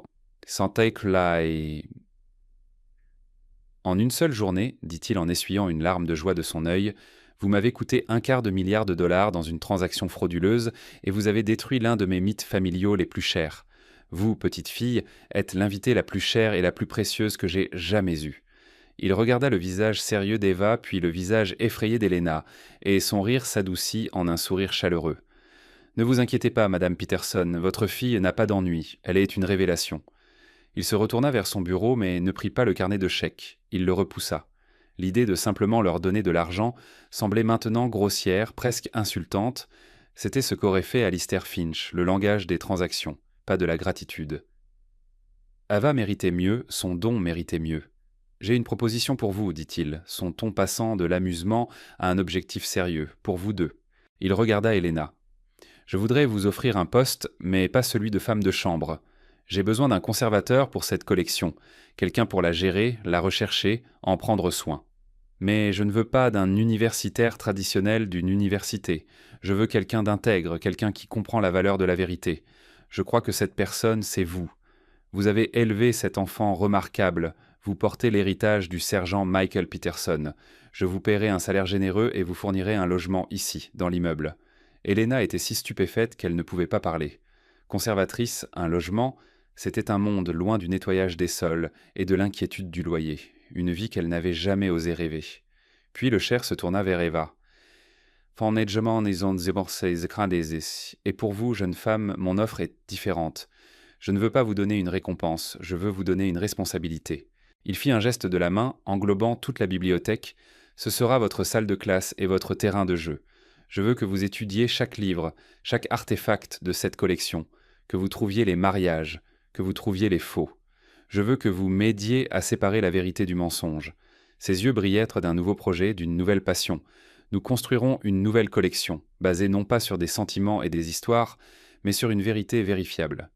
une seule journée, dit-il en essuyant une larme de joie de son œil, vous m'avez coûté $250 millions dans une transaction frauduleuse et vous avez détruit l'un de mes mythes familiaux les plus chers. Vous, petite fille, êtes l'invitée la plus chère et la plus précieuse que j'ai jamais eue. Il regarda le visage sérieux d'Eva, puis le visage effrayé d'Helena, et son rire s'adoucit en un sourire chaleureux. Ne vous inquiétez pas, Madame Peterson, votre fille n'a pas d'ennui, elle est une révélation. Il se retourna vers son bureau, mais ne prit pas le carnet de chèques. Il le repoussa. L'idée de simplement leur donner de l'argent semblait maintenant grossière, presque insultante. C'était ce qu'aurait fait Alistair Finch, le langage des transactions, pas de la gratitude. Ava méritait mieux, son don méritait mieux. « J'ai une proposition pour vous, dit-il, son ton passant de l'amusement à un objectif sérieux, pour vous deux. » Il regarda Helena. « Je voudrais vous offrir un poste, mais pas celui de femme de chambre. J'ai besoin d'un conservateur pour cette collection, quelqu'un pour la gérer, la rechercher, en prendre soin. Mais je ne veux pas d'un universitaire traditionnel d'une université. Je veux quelqu'un d'intègre, quelqu'un qui comprend la valeur de la vérité. Je crois que cette personne, c'est vous. Vous avez élevé cet enfant remarquable. Vous portez l'héritage du sergent Michael Peterson. Je vous paierai un salaire généreux et vous fournirai un logement ici, dans l'immeuble. » Helena était si stupéfaite qu'elle ne pouvait pas parler. Conservatrice, un logement, c'était un monde loin du nettoyage des sols et de l'inquiétude du loyer, une vie qu'elle n'avait jamais osé rêver. Puis le cher se tourna vers Eva. « Et pour vous, jeune femme, mon offre est différente. Je ne veux pas vous donner une récompense, je veux vous donner une responsabilité. » Il fit un geste de la main, englobant toute la bibliothèque. « Ce sera votre salle de classe et votre terrain de jeu. Je veux que vous étudiez chaque livre, chaque artefact de cette collection, que vous trouviez les mariages, que vous trouviez les faux. Je veux que vous m'aidiez à séparer la vérité du mensonge. » Ses yeux brillèrent d'un nouveau projet, d'une nouvelle passion. « Nous construirons une nouvelle collection, basée non pas sur des sentiments et des histoires, mais sur une vérité vérifiable.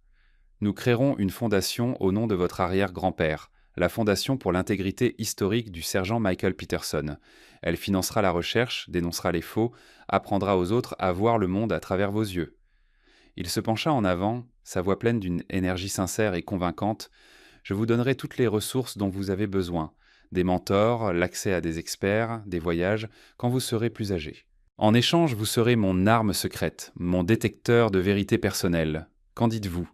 Nous créerons une fondation au nom de votre arrière-grand-père, la Fondation pour l'intégrité historique du sergent Michael Peterson. Elle financera la recherche, dénoncera les faux, apprendra aux autres à voir le monde à travers vos yeux. » Il se pencha en avant, sa voix pleine d'une énergie sincère et convaincante. « Je vous donnerai toutes les ressources dont vous avez besoin, des mentors, l'accès à des experts, des voyages, quand vous serez plus âgé. En échange, vous serez mon arme secrète, mon détecteur de vérité personnelle. Qu'en dites-vous »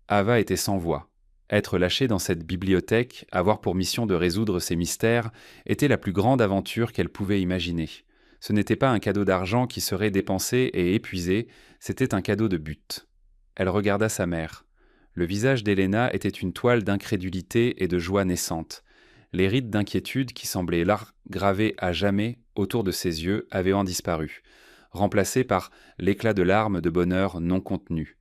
Ava était sans voix. Être lâchée dans cette bibliothèque, avoir pour mission de résoudre ces mystères, était la plus grande aventure qu'elle pouvait imaginer. Ce n'était pas un cadeau d'argent qui serait dépensé et épuisé, c'était un cadeau de but. Elle regarda sa mère. Le visage d'Helena était une toile d'incrédulité et de joie naissante. Les rides d'inquiétude qui semblaient gravées à jamais autour de ses yeux avaient en disparu, remplacés par l'éclat de larmes de bonheur non contenues.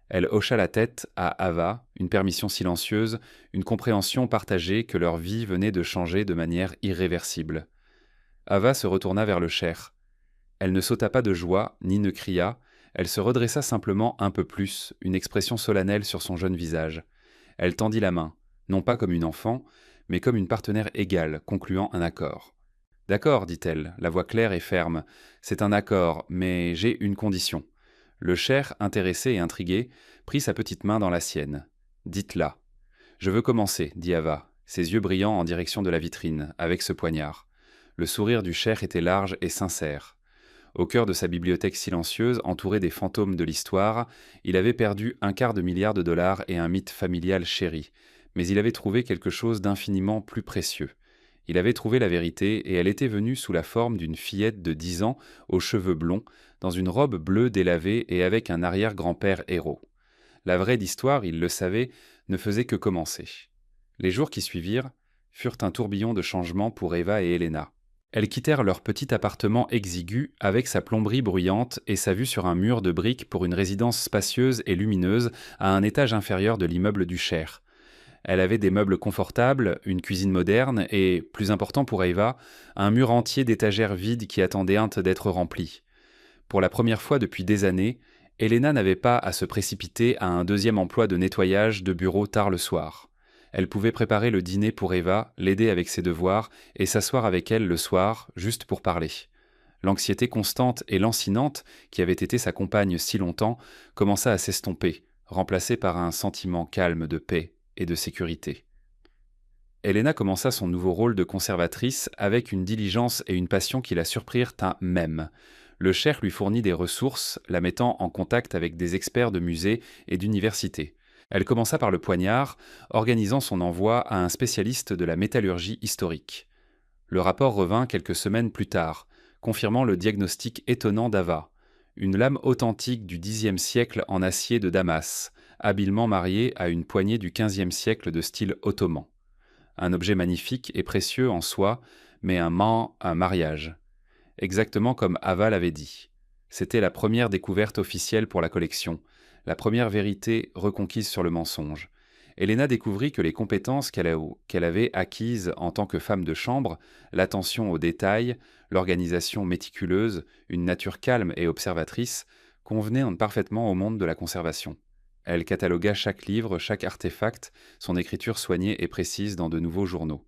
Elle hocha la tête à Ava, une permission silencieuse, une compréhension partagée que leur vie venait de changer de manière irréversible. Ava se retourna vers le cher. Elle ne sauta pas de joie, ni ne cria, elle se redressa simplement un peu plus, une expression solennelle sur son jeune visage. Elle tendit la main, non pas comme une enfant, mais comme une partenaire égale, concluant un accord. D'accord, dit-elle, la voix claire et ferme. C'est un accord, mais j'ai une condition. Le cher, intéressé et intrigué, prit sa petite main dans la sienne. Dites-la. Je veux commencer, dit Ava, ses yeux brillant en direction de la vitrine, avec ce poignard. Le sourire du cher était large et sincère. Au cœur de sa bibliothèque silencieuse, entourée des fantômes de l'histoire, il avait perdu $250 millions et un mythe familial chéri, mais il avait trouvé quelque chose d'infiniment plus précieux. Il avait trouvé la vérité et elle était venue sous la forme d'une fillette de 10 ans, aux cheveux blonds, dans une robe bleue délavée et avec un arrière-grand-père héros. La vraie d'histoire, il le savait, ne faisait que commencer. Les jours qui suivirent furent un tourbillon de changements pour Eva et Helena. Elles quittèrent leur petit appartement exigu avec sa plomberie bruyante et sa vue sur un mur de briques pour une résidence spacieuse et lumineuse à un étage inférieur de l'immeuble du Cher. Elle avait des meubles confortables, une cuisine moderne et, plus important pour Eva, un mur entier d'étagères vides qui attendaient d'être remplis. Pour la première fois depuis des années, Helena n'avait pas à se précipiter à un deuxième emploi de nettoyage de bureau tard le soir. Elle pouvait préparer le dîner pour Eva, l'aider avec ses devoirs et s'asseoir avec elle le soir, juste pour parler. L'anxiété constante et lancinante, qui avait été sa compagne si longtemps, commença à s'estomper, remplacée par un sentiment calme de paix et de sécurité. Helena commença son nouveau rôle de conservatrice avec une diligence et une passion qui la surprirent à même. Le Cher lui fournit des ressources, la mettant en contact avec des experts de musées et d'universités. Elle commença par le poignard, organisant son envoi à un spécialiste de la métallurgie historique. Le rapport revint quelques semaines plus tard, confirmant le diagnostic étonnant d'Ava. Une lame authentique du Xe siècle en acier de Damas, habilement mariée à une poignée du XVe siècle de style ottoman. Un objet magnifique et précieux en soi, mais un mariage. Exactement comme Ava l'avait dit. C'était la première découverte officielle pour la collection, la première vérité reconquise sur le mensonge. Helena découvrit que les compétences qu'elle avait acquises en tant que femme de chambre, l'attention aux détails, l'organisation méticuleuse, une nature calme et observatrice, convenaient parfaitement au monde de la conservation. Elle catalogua chaque livre, chaque artefact, son écriture soignée et précise dans de nouveaux journaux.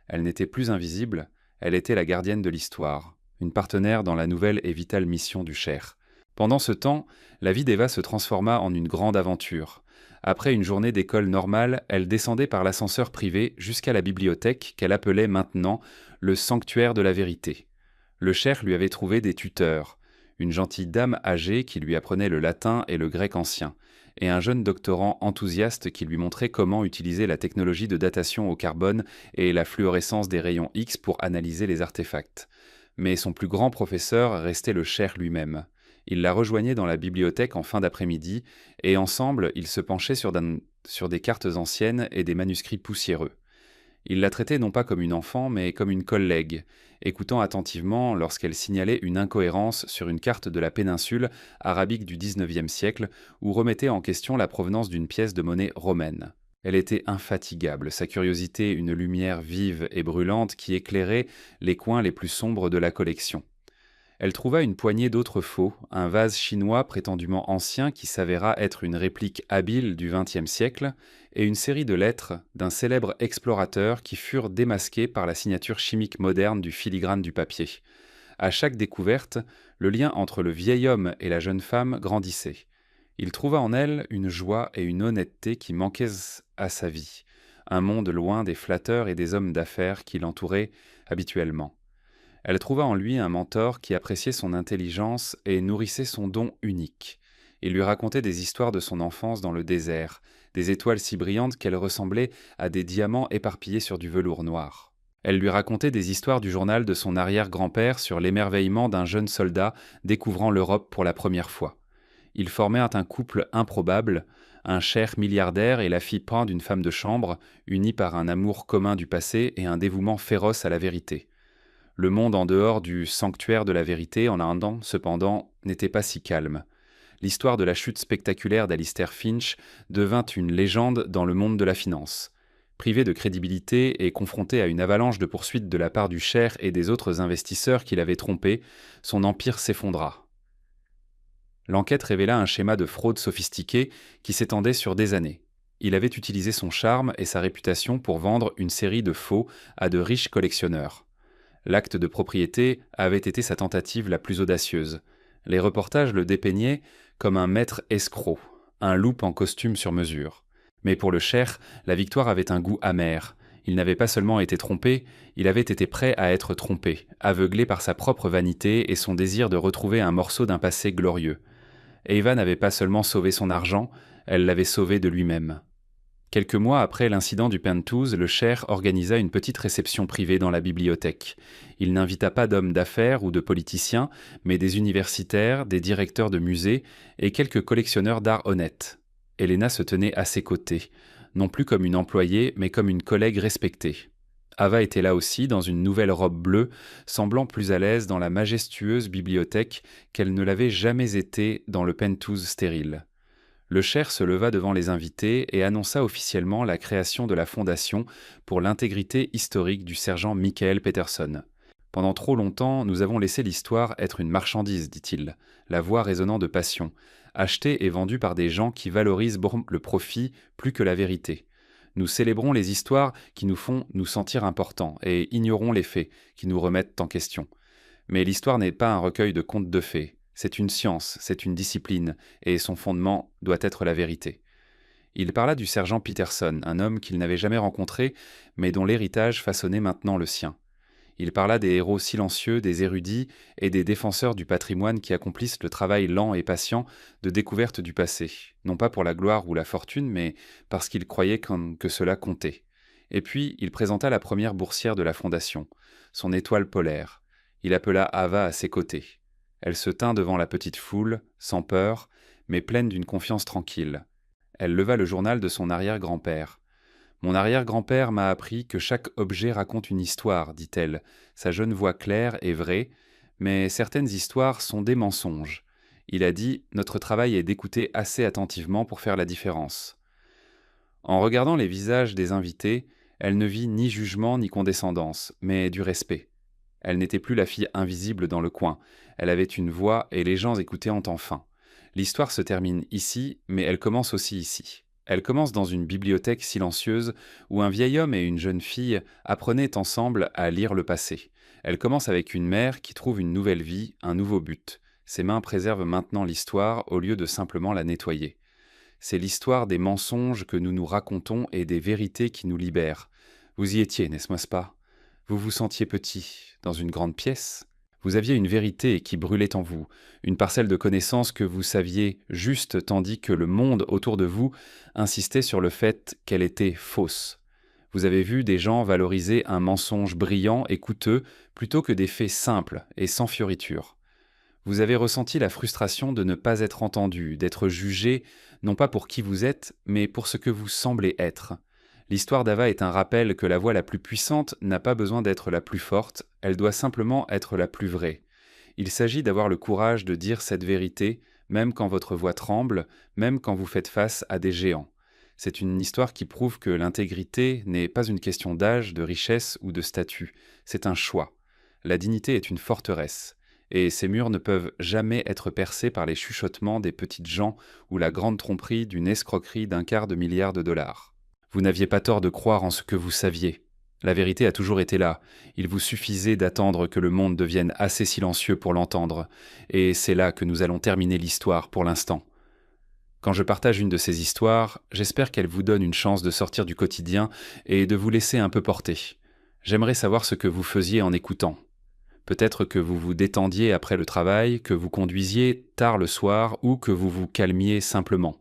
Elle n'était plus invisible, elle était la gardienne de l'histoire, une partenaire dans la nouvelle et vitale mission du Cher. Pendant ce temps, la vie d'Eva se transforma en une grande aventure. Après une journée d'école normale, elle descendait par l'ascenseur privé jusqu'à la bibliothèque qu'elle appelait maintenant le sanctuaire de la vérité. Le Cher lui avait trouvé des tuteurs, une gentille dame âgée qui lui apprenait le latin et le grec ancien, et un jeune doctorant enthousiaste qui lui montrait comment utiliser la technologie de datation au carbone et la fluorescence des rayons X pour analyser les artefacts. Mais son plus grand professeur restait le Cher lui-même. Il la rejoignait dans la bibliothèque en fin d'après-midi, et ensemble, ils se penchaient sur des cartes anciennes et des manuscrits poussiéreux. Il la traitait non pas comme une enfant, mais comme une collègue, écoutant attentivement lorsqu'elle signalait une incohérence sur une carte de la péninsule arabique du XIXe siècle ou remettait en question la provenance d'une pièce de monnaie romaine. Elle était infatigable, sa curiosité une lumière vive et brûlante qui éclairait les coins les plus sombres de la collection. Elle trouva une poignée d'autres faux, un vase chinois prétendument ancien qui s'avéra être une réplique habile du XXe siècle, et une série de lettres d'un célèbre explorateur qui furent démasquées par la signature chimique moderne du filigrane du papier. À chaque découverte, le lien entre le vieil homme et la jeune femme grandissait. Il trouva en elle une joie et une honnêteté qui manquaient à sa vie, un monde loin des flatteurs et des hommes d'affaires qui l'entouraient habituellement. Elle trouva en lui un mentor qui appréciait son intelligence et nourrissait son don unique. Il lui racontait des histoires de son enfance dans le désert, des étoiles si brillantes qu'elles ressemblaient à des diamants éparpillés sur du velours noir. Elle lui racontait des histoires du journal de son arrière-grand-père sur l'émerveillement d'un jeune soldat découvrant l'Europe pour la première fois. Ils formaient un couple improbable, un cher milliardaire et la fille peinte d'une femme de chambre, unis par un amour commun du passé et un dévouement féroce à la vérité. Le monde en dehors du sanctuaire de la vérité en Inde, cependant, n'était pas si calme. L'histoire de la chute spectaculaire d'Alistair Finch devint une légende dans le monde de la finance. Privé de crédibilité et confronté à une avalanche de poursuites de la part du Cher et des autres investisseurs qui l'avaient trompé, son empire s'effondra. L'enquête révéla un schéma de fraude sophistiqué qui s'étendait sur des années. Il avait utilisé son charme et sa réputation pour vendre une série de faux à de riches collectionneurs. L'acte de propriété avait été sa tentative la plus audacieuse. Les reportages le dépeignaient comme un maître escroc, un loup en costume sur mesure. Mais pour le Cher, la victoire avait un goût amer. Il n'avait pas seulement été trompé, il avait été prêt à être trompé, aveuglé par sa propre vanité et son désir de retrouver un morceau d'un passé glorieux. Eva n'avait pas seulement sauvé son argent, elle l'avait sauvé de lui-même. Quelques mois après l'incident du Pentouse, le Cher organisa une petite réception privée dans la bibliothèque. Il n'invita pas d'hommes d'affaires ou de politiciens, mais des universitaires, des directeurs de musées et quelques collectionneurs d'art honnêtes. Helena se tenait à ses côtés, non plus comme une employée, mais comme une collègue respectée. Ava était là aussi, dans une nouvelle robe bleue, semblant plus à l'aise dans la majestueuse bibliothèque qu'elle ne l'avait jamais été dans le Pentouse stérile. Le Cher se leva devant les invités et annonça officiellement la création de la Fondation pour l'intégrité historique du sergent Michael Peterson. Pendant trop longtemps, nous avons laissé l'histoire être une marchandise, dit-il, la voix résonnant de passion, achetée et vendue par des gens qui valorisent le profit plus que la vérité. Nous célébrons les histoires qui nous font nous sentir importants et ignorons les faits qui nous remettent en question. Mais l'histoire n'est pas un recueil de contes de fées. C'est une science, c'est une discipline, et son fondement doit être la vérité. Il parla du sergent Peterson, un homme qu'il n'avait jamais rencontré, mais dont l'héritage façonnait maintenant le sien. Il parla des héros silencieux, des érudits et des défenseurs du patrimoine qui accomplissent le travail lent et patient de découverte du passé, non pas pour la gloire ou la fortune, mais parce qu'il croyait que cela comptait. Et puis, il présenta la première boursière de la Fondation, son étoile polaire. Il appela Ava à ses côtés. Elle se tint devant la petite foule, sans peur, mais pleine d'une confiance tranquille. Elle leva le journal de son arrière-grand-père. « Mon arrière-grand-père m'a appris que chaque objet raconte une histoire, dit-elle, sa jeune voix claire et vraie, mais certaines histoires sont des mensonges. Il a dit « Notre travail est d'écouter assez attentivement pour faire la différence. » En regardant les visages des invités, elle ne vit ni jugement ni condescendance, mais du respect. Elle n'était plus la fille invisible dans le coin. Elle avait une voix et les gens écoutaient enfin. L'histoire se termine ici, mais elle commence aussi ici. Elle commence dans une bibliothèque silencieuse où un vieil homme et une jeune fille apprenaient ensemble à lire le passé. Elle commence avec une mère qui trouve une nouvelle vie, un nouveau but. Ses mains préservent maintenant l'histoire au lieu de simplement la nettoyer. C'est l'histoire des mensonges que nous nous racontons et des vérités qui nous libèrent. Vous y étiez, n'est-ce pas ? Vous vous sentiez petit, dans une grande pièce. Vous aviez une vérité qui brûlait en vous, une parcelle de connaissances que vous saviez juste tandis que le monde autour de vous insistait sur le fait qu'elle était fausse. Vous avez vu des gens valoriser un mensonge brillant et coûteux plutôt que des faits simples et sans fioriture. Vous avez ressenti la frustration de ne pas être entendu, d'être jugé, non pas pour qui vous êtes, mais pour ce que vous semblez être. L'histoire d'Ava est un rappel que la voix la plus puissante n'a pas besoin d'être la plus forte, elle doit simplement être la plus vraie. Il s'agit d'avoir le courage de dire cette vérité, même quand votre voix tremble, même quand vous faites face à des géants. C'est une histoire qui prouve que l'intégrité n'est pas une question d'âge, de richesse ou de statut, c'est un choix. La dignité est une forteresse, et ces murs ne peuvent jamais être percés par les chuchotements des petites gens ou la grande tromperie d'une escroquerie d'250 milliards de dollars. Vous n'aviez pas tort de croire en ce que vous saviez. La vérité a toujours été là. Il vous suffisait d'attendre que le monde devienne assez silencieux pour l'entendre. Et c'est là que nous allons terminer l'histoire pour l'instant. Quand je partage une de ces histoires, j'espère qu'elle vous donne une chance de sortir du quotidien et de vous laisser un peu porter. J'aimerais savoir ce que vous faisiez en écoutant. Peut-être que vous vous détendiez après le travail, que vous conduisiez tard le soir ou que vous vous calmiez simplement.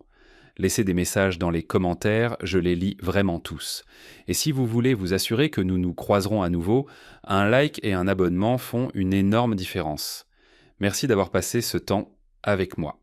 Laissez des messages dans les commentaires, je les lis vraiment tous. Et si vous voulez vous assurer que nous nous croiserons à nouveau, un like et un abonnement font une énorme différence. Merci d'avoir passé ce temps avec moi.